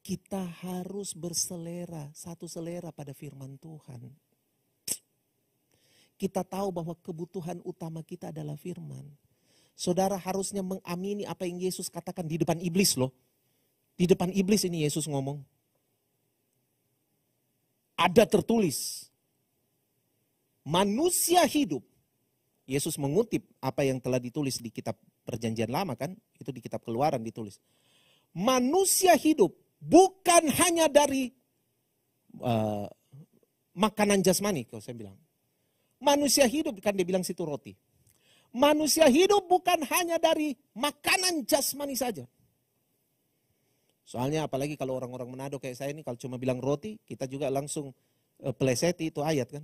kita harus berselera, satu selera pada firman Tuhan. Kita tahu bahwa kebutuhan utama kita adalah firman. Saudara harusnya mengamini apa yang Yesus katakan di depan iblis loh. Di depan iblis ini Yesus ngomong. Ada tertulis, manusia hidup. Yesus mengutip apa yang telah ditulis di kitab Perjanjian Lama kan, itu di kitab Keluaran ditulis. Manusia hidup bukan hanya dari makanan jasmani, kalau saya bilang. Manusia hidup, kan dia bilang situ roti. Manusia hidup bukan hanya dari makanan jasmani saja. Soalnya apalagi kalau orang-orang Manado kayak saya ini, kalau cuma bilang roti, kita juga langsung peleseti itu ayat kan.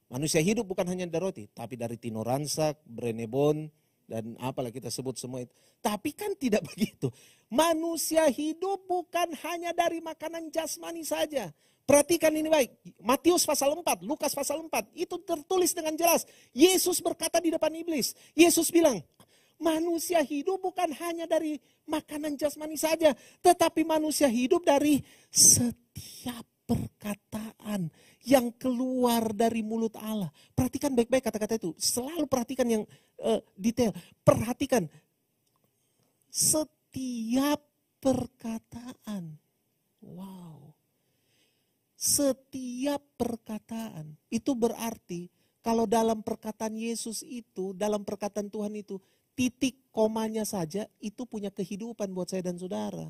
Manusia hidup bukan hanya dari roti, tapi dari tinoransak, brenebon, dan apalah kita sebut semua itu. Tapi kan tidak begitu. Manusia hidup bukan hanya dari makanan jasmani saja. Perhatikan ini baik, Matius pasal 4, Lukas pasal 4, itu tertulis dengan jelas. Yesus berkata di depan iblis, Yesus bilang, manusia hidup bukan hanya dari makanan jasmani saja, tetapi manusia hidup dari setiap perkataan yang keluar dari mulut Allah. Perhatikan baik-baik kata-kata itu, selalu perhatikan yang detail. Perhatikan, setiap perkataan. Wow. Setiap perkataan, itu berarti kalau dalam perkataan Yesus itu, dalam perkataan Tuhan itu, titik komanya saja itu punya kehidupan buat saya dan saudara.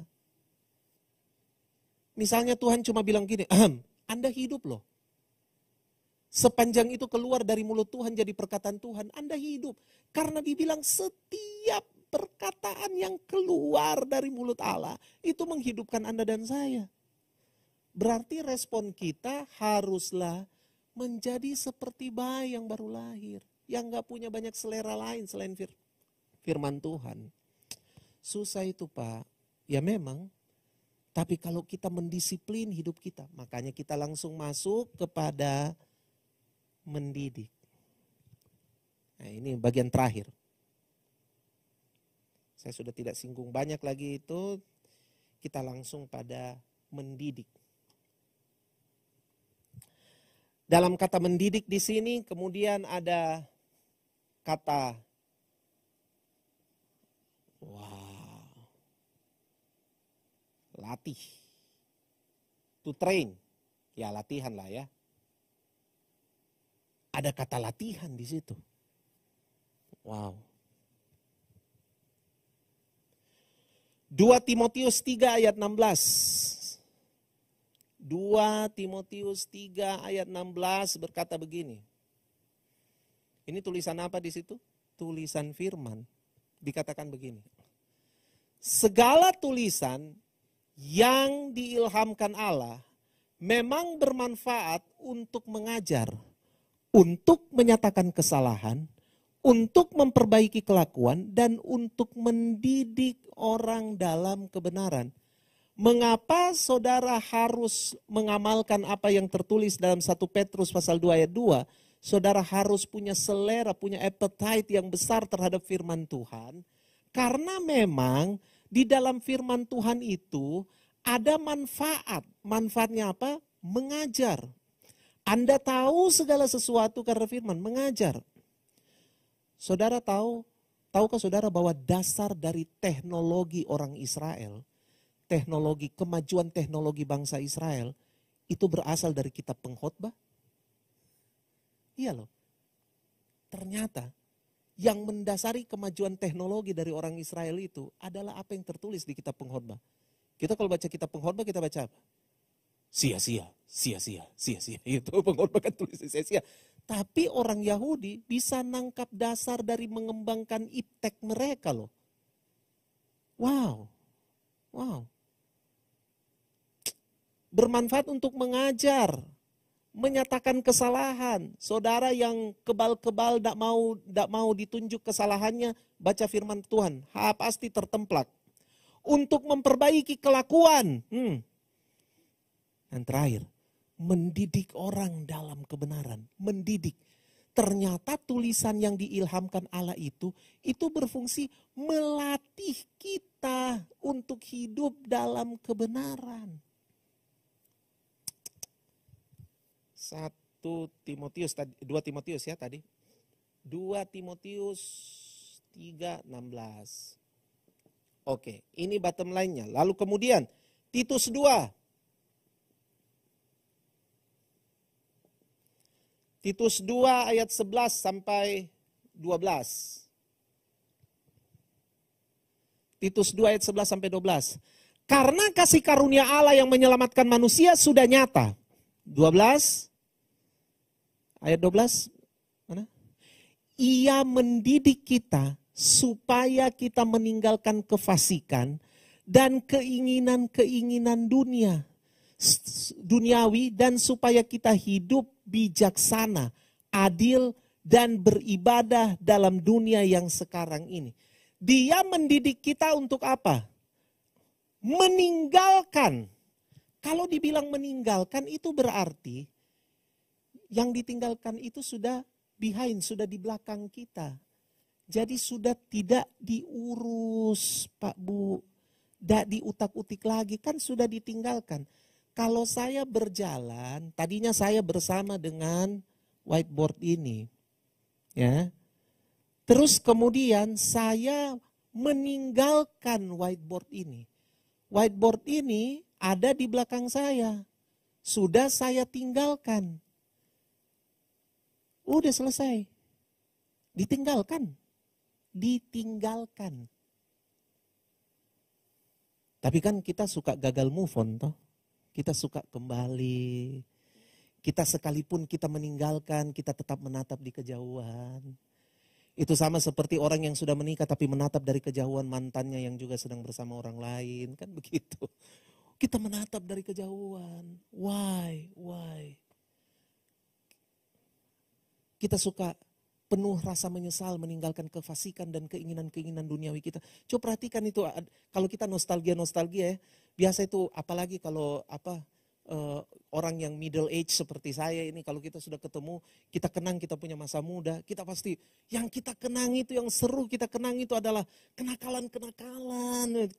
Misalnya Tuhan cuma bilang gini, Anda hidup loh. Sepanjang itu keluar dari mulut Tuhan jadi perkataan Tuhan, Anda hidup. Karena dibilang setiap perkataan yang keluar dari mulut Allah, itu menghidupkan Anda dan saya. Berarti respon kita haruslah menjadi seperti bayi yang baru lahir. Yang gak punya banyak selera lain selain firman Tuhan. Susah itu Pak. Ya memang. Tapi kalau kita mendisiplin hidup kita. Makanya kita langsung masuk kepada mendidik. Nah ini bagian terakhir. Saya sudah tidak singgung banyak lagi itu. Kita langsung pada mendidik. Dalam kata mendidik di sini kemudian ada kata latih. To train. Ya latihan lah ya. Ada kata latihan di situ. Wow. 2 Timotius 3 ayat 16. 2 Timotius 3 ayat 16 berkata begini. Ini tulisan apa di situ? Tulisan firman. Dikatakan begini. Segala tulisan yang diilhamkan Allah memang bermanfaat untuk mengajar, untuk menyatakan kesalahan, untuk memperbaiki kelakuan, dan untuk mendidik orang dalam kebenaran. Mengapa saudara harus mengamalkan apa yang tertulis dalam 1 Petrus pasal 2 ayat 2? Saudara harus punya selera, punya appetite yang besar terhadap firman Tuhan. Karena memang di dalam firman Tuhan itu ada manfaat. Manfaatnya apa? Mengajar. Anda tahu segala sesuatu karena firman, mengajar. Saudara tahukah saudara bahwa dasar dari teknologi orang Israel, kemajuan teknologi bangsa Israel, itu berasal dari kitab pengkhotbah? Iya loh. Ternyata yang mendasari kemajuan teknologi dari orang Israel itu adalah apa yang tertulis di kitab pengkhotbah. Kita kalau baca kitab pengkhotbah kita baca apa? Sia-sia. Itu pengkhotbah kan tulis sia-sia. Tapi orang Yahudi bisa nangkap dasar dari mengembangkan iptek mereka loh. Wow. Bermanfaat untuk mengajar, menyatakan kesalahan. Saudara yang kebal-kebal tidak mau ditunjuk kesalahannya, baca firman Tuhan, pasti tertemplak. Untuk memperbaiki kelakuan. Yang terakhir, mendidik orang dalam kebenaran. Mendidik. Ternyata tulisan yang diilhamkan Allah itu berfungsi melatih kita untuk hidup dalam kebenaran. 2 Timotius ya tadi. 2 Timotius 3:16. Oke, ini bottom line-nya. Lalu kemudian Titus 2. Titus 2 ayat 11 sampai 12. Titus 2 ayat 11 sampai 12. Karena kasih karunia Allah yang menyelamatkan manusia sudah nyata. 12 ayat 12, mana? Ia mendidik kita supaya kita meninggalkan kefasikan dan keinginan-keinginan duniawi dan supaya kita hidup bijaksana, adil dan beribadah dalam dunia yang sekarang ini. Dia mendidik kita untuk apa? Meninggalkan. Kalau dibilang meninggalkan itu berarti yang ditinggalkan itu sudah behind, sudah di belakang kita. Jadi sudah tidak diurus, Pak Bu. Tidak diutak-utik lagi, kan sudah ditinggalkan. Kalau saya berjalan, tadinya saya bersama dengan whiteboard ini. Ya. Terus kemudian saya meninggalkan whiteboard ini. Whiteboard ini ada di belakang saya. Sudah saya tinggalkan. Udah selesai. Ditinggalkan. Tapi kan kita suka gagal move on toh. Kita suka kembali. Kita sekalipun kita meninggalkan, kita tetap menatap di kejauhan. Itu sama seperti orang yang sudah menikah tapi menatap dari kejauhan mantannya yang juga sedang bersama orang lain. Kan begitu. Kita menatap dari kejauhan. Why? Kita suka penuh rasa menyesal meninggalkan kefasikan dan keinginan-keinginan duniawi kita. Coba perhatikan itu, kalau kita nostalgia ya. Biasa itu apalagi kalau orang yang middle age seperti saya ini, kalau kita sudah ketemu, kita kenang kita punya masa muda, kita pasti yang kita kenang itu, yang seru kita kenang itu adalah kenakalan-kenakalan.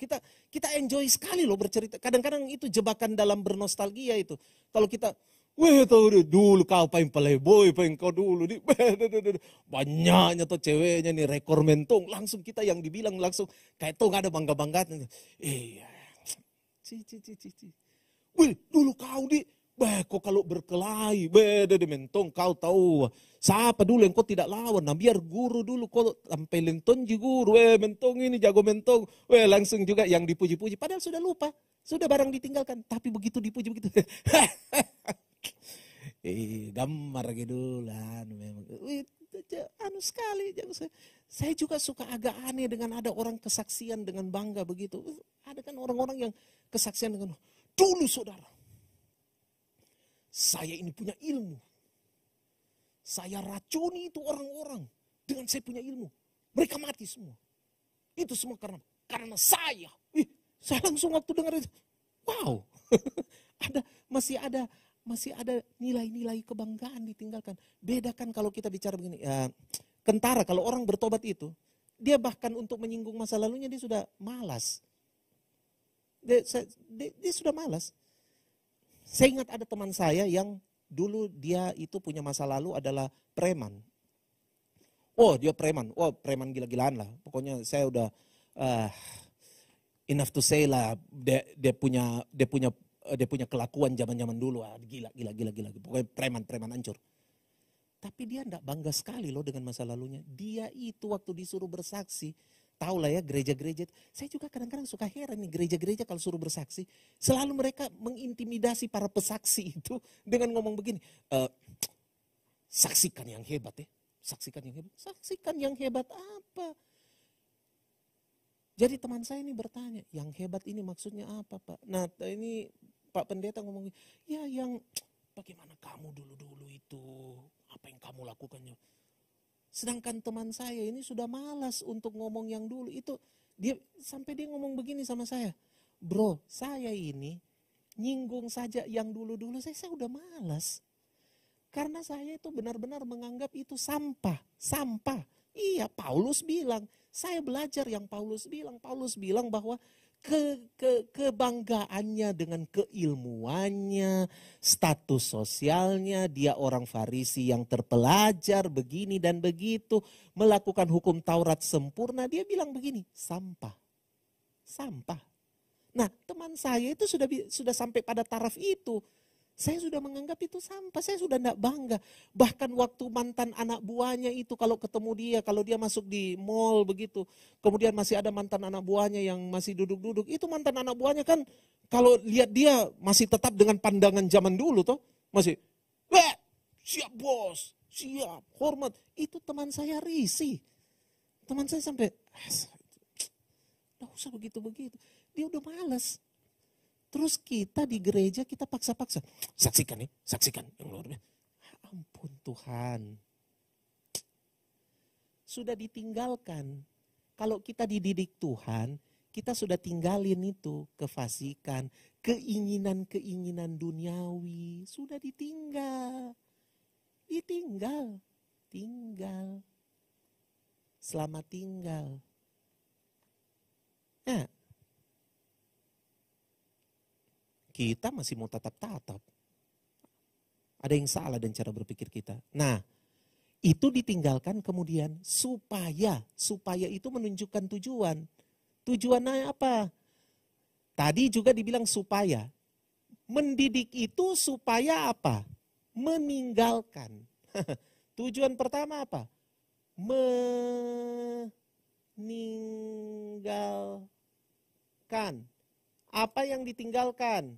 Kita enjoy sekali loh bercerita. Kadang-kadang itu jebakan dalam bernostalgia itu. Kalau kita tahu dulu kau paling playboy, paling kau dulu. Banyaknya tuh ceweknya nih, rekor mentong. Langsung kita yang dibilang langsung, kayak tuh gak ada bangga-bangga. Iya. Dulu kau kok kalau berkelahi, beda de mentong, kau tahu. Siapa dulu yang kau tidak lawan, nah biar guru dulu kau sampai lentong ji guru, mentong ini jago mentong. Langsung juga yang dipuji-puji, padahal sudah lupa, sudah barang ditinggalkan. Tapi begitu dipuji begitu. Damar gitu lah memang. Anu sekali. Saya juga suka agak aneh dengan ada orang kesaksian dengan bangga begitu. Ada kan orang-orang yang kesaksian dengan, dulu saudara, saya ini punya ilmu. Saya racuni itu orang-orang dengan saya punya ilmu. Mereka mati semua. Itu semua karena saya. Saya langsung waktu dengar itu, wow. Masih ada nilai-nilai kebanggaan ditinggalkan. Bedakan kalau kita bicara begini, kentara kalau orang bertobat itu, dia bahkan untuk menyinggung masa lalunya dia sudah malas. Dia sudah malas. Saya ingat ada teman saya yang dulu dia itu punya masa lalu adalah preman. Oh dia preman, oh preman gila-gilaan lah. Pokoknya saya udah enough to say lah, dia punya kelakuan zaman-zaman dulu, gila. Pokoknya preman hancur. Tapi dia enggak bangga sekali loh dengan masa lalunya. Dia itu waktu disuruh bersaksi, tahu lah ya gereja-gereja. Saya juga kadang-kadang suka heran nih gereja-gereja kalau suruh bersaksi. Selalu mereka mengintimidasi para pesaksi itu dengan ngomong begini. Saksikan yang hebat ya. Saksikan yang hebat. Saksikan yang hebat apa? Jadi teman saya ini bertanya, yang hebat ini maksudnya apa Pak? Nah ini Pak Pendeta ngomong, ya yang bagaimana kamu dulu-dulu itu, apa yang kamu lakukannya. Sedangkan teman saya ini sudah malas untuk ngomong yang dulu itu. Sampai dia ngomong begini sama saya, bro saya ini nyinggung saja yang dulu-dulu saya udah malas. Karena saya itu benar-benar menganggap itu sampah. Iya Paulus bilang, saya belajar yang Paulus bilang. Paulus bilang bahwa kebanggaannya dengan keilmuannya, status sosialnya, dia orang Farisi yang terpelajar begini dan begitu, melakukan hukum Taurat sempurna, dia bilang begini, sampah. Nah teman saya itu sudah sampai pada taraf itu. Saya sudah menganggap itu sampah, saya sudah tidak bangga. Bahkan waktu mantan anak buahnya itu kalau ketemu dia, kalau dia masuk di mall begitu. Kemudian masih ada mantan anak buahnya yang masih duduk-duduk. Itu mantan anak buahnya kan kalau lihat dia masih tetap dengan pandangan zaman dulu toh. Masih, siap bos, siap, hormat. Itu teman saya risih. Teman saya sampai, tidak usah begitu-begitu. Dia udah malas. Terus kita di gereja kita paksa-paksa. Saksikan. Yang luar biasa. Ampun Tuhan. Sudah ditinggalkan. Kalau kita dididik Tuhan, kita sudah tinggalin itu kefasikan, keinginan-keinginan duniawi. Sudah ditinggal. Tinggal. Selamat tinggal. Nah, kita masih mau tatap-tatap. Ada yang salah dengan cara berpikir kita. Nah, itu ditinggalkan kemudian supaya itu menunjukkan tujuan. Tujuannya apa? Tadi juga dibilang supaya. Mendidik itu supaya apa? Meninggalkan. Tujuan pertama apa? Meninggalkan. Apa yang ditinggalkan?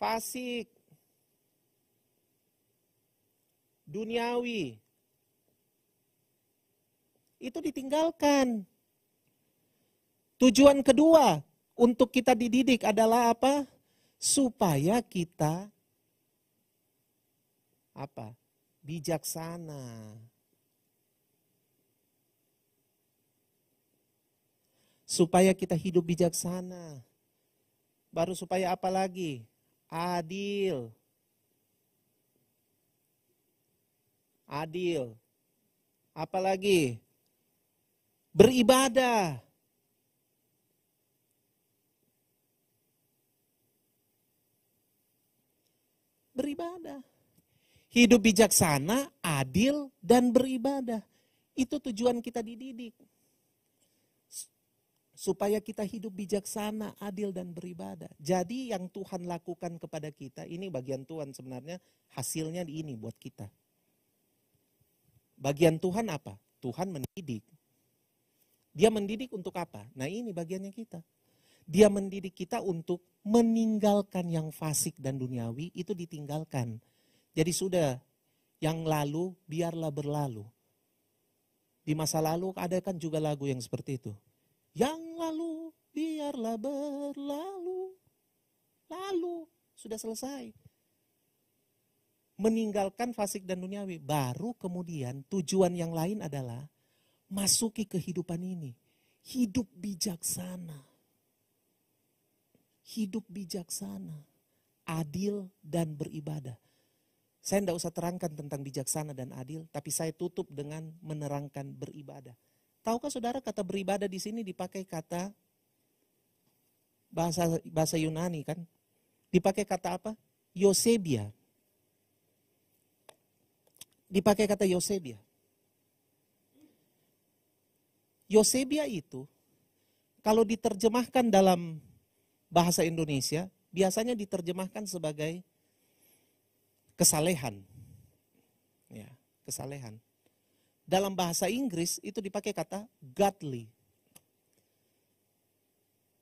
Fasik. Duniawi. Itu ditinggalkan. Tujuan kedua untuk kita dididik adalah apa? Supaya kita apa? Bijaksana. Supaya kita hidup bijaksana. Baru supaya apa lagi? Adil. Apa lagi? Beribadah. Hidup bijaksana, adil, dan beribadah. Itu tujuan kita dididik. Supaya kita hidup bijaksana, adil, dan beribadah. Jadi yang Tuhan lakukan kepada kita, ini bagian Tuhan sebenarnya, hasilnya ini buat kita. Bagian Tuhan apa? Tuhan mendidik. Dia mendidik untuk apa? Nah ini bagiannya kita. Dia mendidik kita untuk meninggalkan yang fasik dan duniawi, itu ditinggalkan. Jadi sudah, yang lalu biarlah berlalu. Di masa lalu ada kan juga lagu yang seperti itu. Yang lalu biarlah berlalu. Lalu sudah selesai. Meninggalkan fasik dan duniawi. Baru kemudian tujuan yang lain adalah masuki kehidupan ini. Hidup bijaksana. Adil dan beribadah. Saya tidak usah terangkan tentang bijaksana dan adil, tapi saya tutup dengan menerangkan beribadah. Tahukah saudara kata beribadah di sini dipakai kata bahasa Yunani kan? Dipakai kata apa? Eusebia. Dipakai kata Eusebia. Eusebia itu kalau diterjemahkan dalam bahasa Indonesia, biasanya diterjemahkan sebagai kesalehan. Ya, kesalehan. Dalam bahasa Inggris itu dipakai kata godly.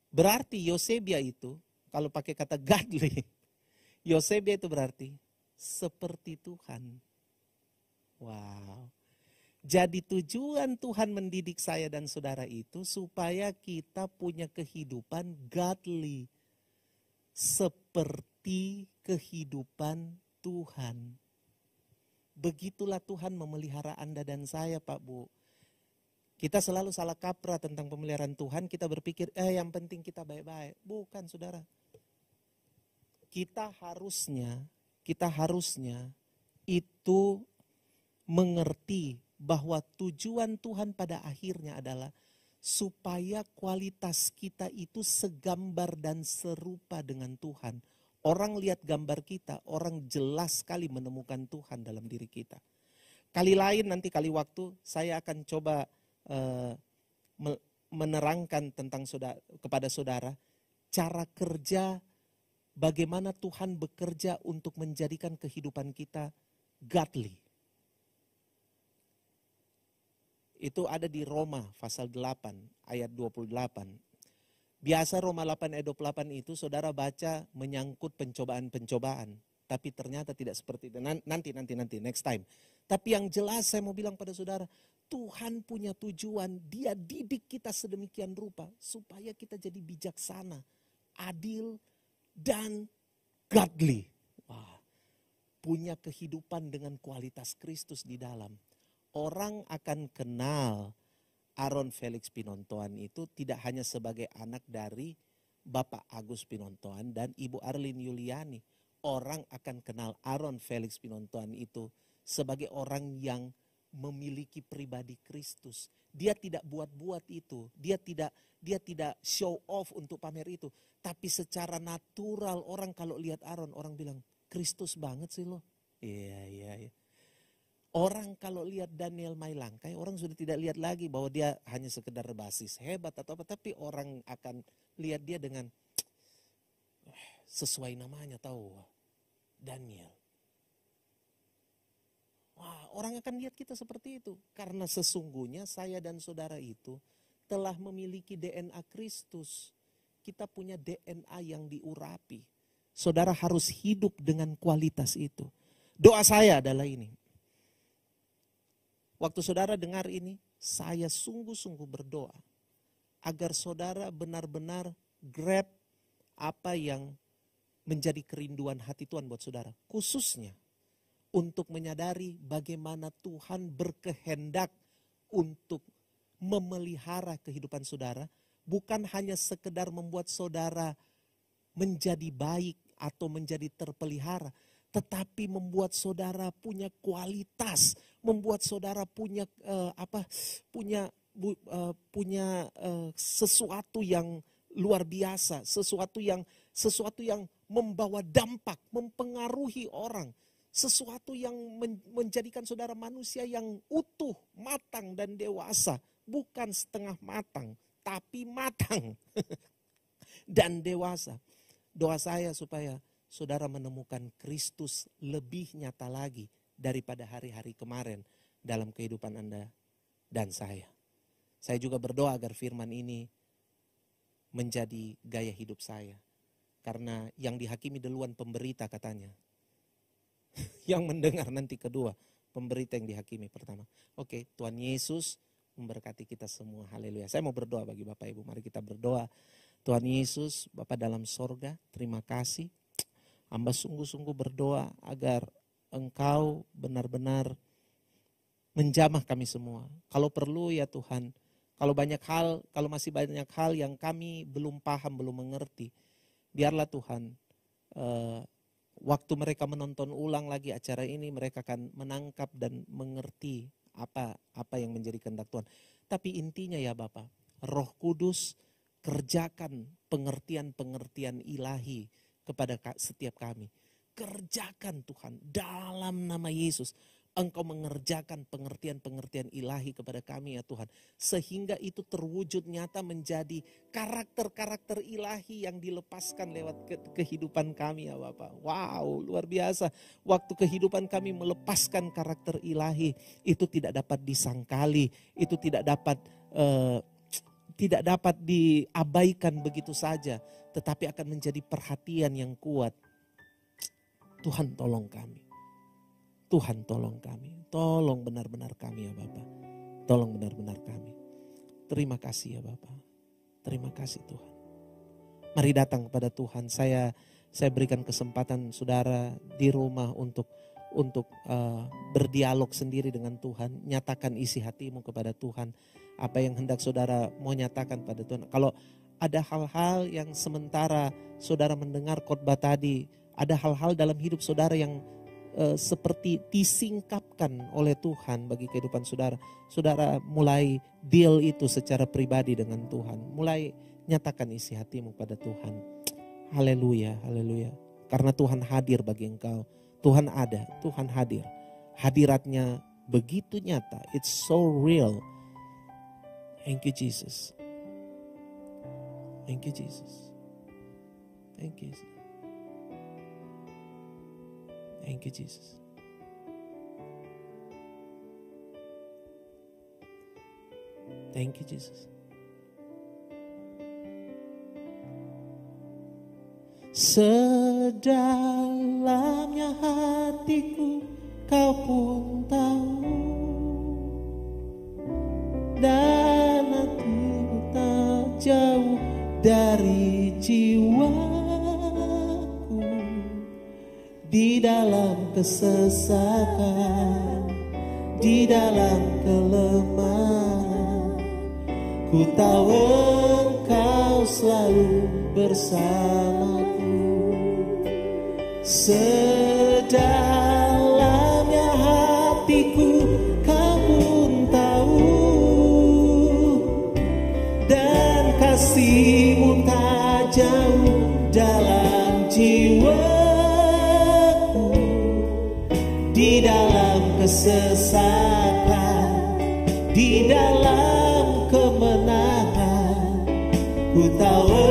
Berarti Eusebia itu, kalau pakai kata godly, Eusebia itu berarti seperti Tuhan. Wow. Jadi tujuan Tuhan mendidik saya dan saudara itu supaya kita punya kehidupan godly. Seperti kehidupan Tuhan. Begitulah Tuhan memelihara Anda dan saya, Pak Bu. Kita selalu salah kaprah tentang pemeliharaan Tuhan. Kita berpikir, yang penting kita baik-baik. Bukan, saudara. Kita harusnya itu mengerti bahwa tujuan Tuhan pada akhirnya adalah supaya kualitas kita itu segambar dan serupa dengan Tuhan. Orang lihat gambar kita, orang jelas sekali menemukan Tuhan dalam diri kita. Kali lain nanti kali waktu saya akan coba menerangkan tentang kepada saudara cara kerja bagaimana Tuhan bekerja untuk menjadikan kehidupan kita godly. Itu ada di Roma pasal 8 ayat 28. Biasa Roma 8 ayat 28 itu saudara baca menyangkut pencobaan-pencobaan. Tapi ternyata tidak seperti itu. Nanti, next time. Tapi yang jelas saya mau bilang pada saudara, Tuhan punya tujuan, Dia didik kita sedemikian rupa supaya kita jadi bijaksana, adil, dan godly. Wah, punya kehidupan dengan kualitas Kristus di dalam. Orang akan kenal Aaron Felix Pinontoan itu tidak hanya sebagai anak dari Bapak Agus Pinontoan dan Ibu Arlin Yuliani. Orang akan kenal Aaron Felix Pinontoan itu sebagai orang yang memiliki pribadi Kristus. Dia tidak buat-buat itu. Dia tidak show off untuk pamer itu. Tapi secara natural orang kalau lihat Aaron, orang bilang, Kristus banget sih lo. Iya. Orang kalau lihat Daniel Mailangkai, orang sudah tidak lihat lagi bahwa dia hanya sekedar basis hebat atau apa. Tapi orang akan lihat dia dengan sesuai namanya, tahu, Daniel. Wah, orang akan lihat kita seperti itu. Karena sesungguhnya saya dan saudara itu telah memiliki DNA Kristus. Kita punya DNA yang diurapi. Saudara harus hidup dengan kualitas itu. Doa saya adalah ini. Waktu saudara dengar ini, saya sungguh-sungguh berdoa agar saudara benar-benar grab apa yang menjadi kerinduan hati Tuhan buat saudara. Khususnya untuk menyadari bagaimana Tuhan berkehendak untuk memelihara kehidupan saudara. Bukan hanya sekedar membuat saudara menjadi baik atau menjadi terpelihara. Tetapi membuat saudara punya kualitas, membuat saudara punya sesuatu yang luar biasa, sesuatu yang membawa dampak, mempengaruhi orang, sesuatu yang menjadikan saudara manusia yang utuh, matang dan dewasa, bukan setengah matang, tapi matang dan dewasa. Doa saya supaya saudara menemukan Kristus lebih nyata lagi daripada hari-hari kemarin dalam kehidupan Anda dan saya. Saya juga berdoa agar firman ini menjadi gaya hidup saya. Karena yang dihakimi duluan pemberita katanya. Yang mendengar nanti kedua, pemberita yang dihakimi pertama. Oke, Tuhan Yesus memberkati kita semua. Haleluya. Saya mau berdoa bagi Bapak Ibu. Mari kita berdoa. Tuhan Yesus, Bapa dalam sorga, terima kasih. Hamba sungguh-sungguh berdoa agar Engkau benar-benar menjamah kami semua. Kalau perlu ya Tuhan, kalau masih banyak hal yang kami belum paham, belum mengerti, biarlah Tuhan, waktu mereka menonton ulang lagi acara ini, mereka akan menangkap dan mengerti apa yang menjadi kehendak Tuhan. Tapi intinya ya Bapak, Roh Kudus kerjakan pengertian-pengertian ilahi kepada setiap kami. Kerjakan Tuhan dalam nama Yesus. Engkau mengerjakan pengertian-pengertian ilahi kepada kami ya Tuhan. Sehingga itu terwujud nyata menjadi karakter-karakter ilahi yang dilepaskan lewat kehidupan kami ya Bapak. Wow, luar biasa. Waktu kehidupan kami melepaskan karakter ilahi, itu tidak dapat disangkali, itu tidak dapat diabaikan begitu saja. Tetapi akan menjadi perhatian yang kuat. Tuhan tolong kami. Tuhan tolong kami. Tolong benar-benar kami ya Bapak. Tolong benar-benar kami. Terima kasih ya Bapak. Terima kasih Tuhan. Mari datang kepada Tuhan. Saya berikan kesempatan saudara di rumah untuk berdialog sendiri dengan Tuhan. Nyatakan isi hatimu kepada Tuhan. Apa yang hendak saudara mau nyatakan pada Tuhan. Kalau ada hal-hal yang sementara saudara mendengar khotbah tadi. Ada hal-hal dalam hidup saudara yang seperti disingkapkan oleh Tuhan bagi kehidupan saudara. Saudara mulai deal itu secara pribadi dengan Tuhan. Mulai nyatakan isi hatimu pada Tuhan. Haleluya, haleluya. Karena Tuhan hadir bagi engkau. Tuhan ada, Tuhan hadir. Hadiratnya begitu nyata. It's so real. Thank you Jesus. Thank you Jesus. Thank you Jesus. Thank you Jesus. Thank you Jesus. Sedalamnya hatiku kau pun tahu, dan hatiku tak jauh dari jiwaku. Di dalam kesesakan, di dalam kelemahan, ku tahu engkau selalu bersamaku. Sedalamnya hatiku kau pun tahu, dan kasih-Mu tak jauh dalam jiwa. Di dalam kesesakan, di dalam kemenangan, ku tahu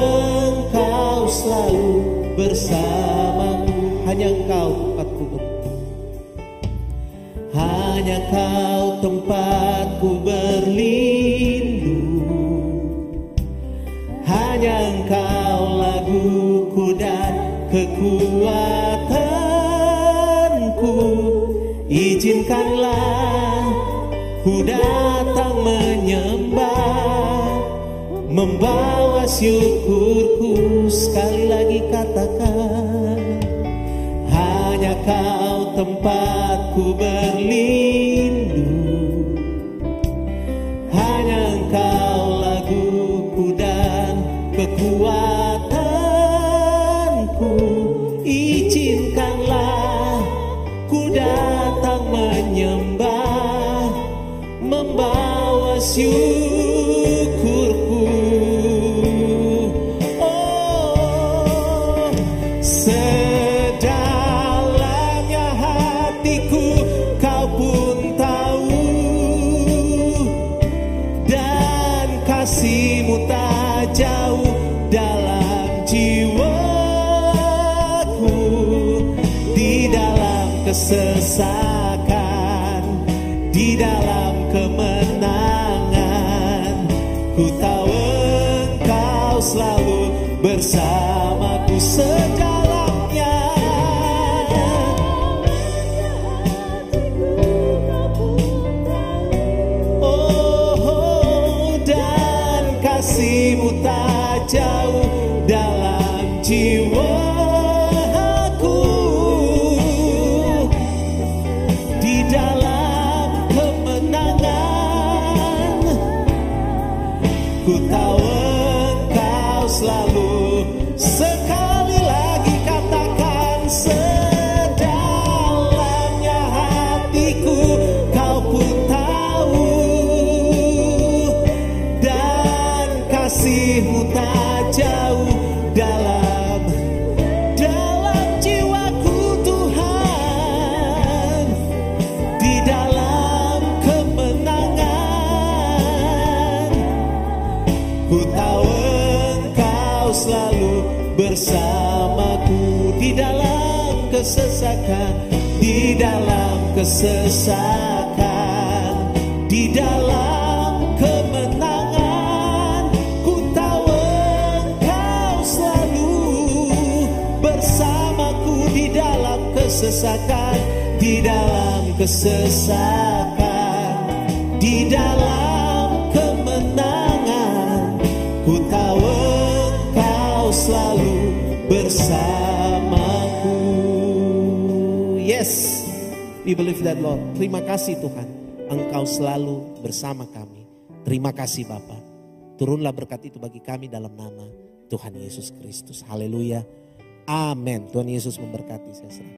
engkau selalu bersamaku. Hanya engkau tempatku berlindung. Hanya kau tempatku berlindung. Hanya engkau laguku dan kekuatanku. Izinkanlah ku datang menyembah, membawa syukurku. Sekali lagi katakan, hanya kau tempatku berlindung. Hanya engkau laguku dan kekuatanku. Izinkanlah ku datang menyembah, membawa syukurku. Oh, sedalamnya hatiku kau pun tahu, dan kasih-Mu tak jauh dalam jiwaku. Di dalam kesesakan, di dalam kemenangan, ku tahu engkau selalu bersamaku. Sedalamnya oh, dan kasih-Mu tak jauh dalam jiwa. Ku tahu engkau selalu. Sekali lagi katakan, sedalamnya hatiku kau pun tahu, dan kasih-Mu tak jauh dalam jiwaku. Ku tahu Engkau selalu bersamaku di dalam kesesakan, di dalam kesesakan, di dalam kemenangan. Ku tahu Engkau selalu bersamaku di dalam kesesakan, di dalam kesesakan, di dalam kemenangan. Ku tahu Engkau selalu bersamaku. Yes, we believe that, Lord. Terima kasih Tuhan, Engkau selalu bersama kami. Terima kasih Bapa. Turunlah berkat itu bagi kami dalam nama Tuhan Yesus Kristus. Haleluya. Amin. Tuhan Yesus memberkati. Saya serahkan.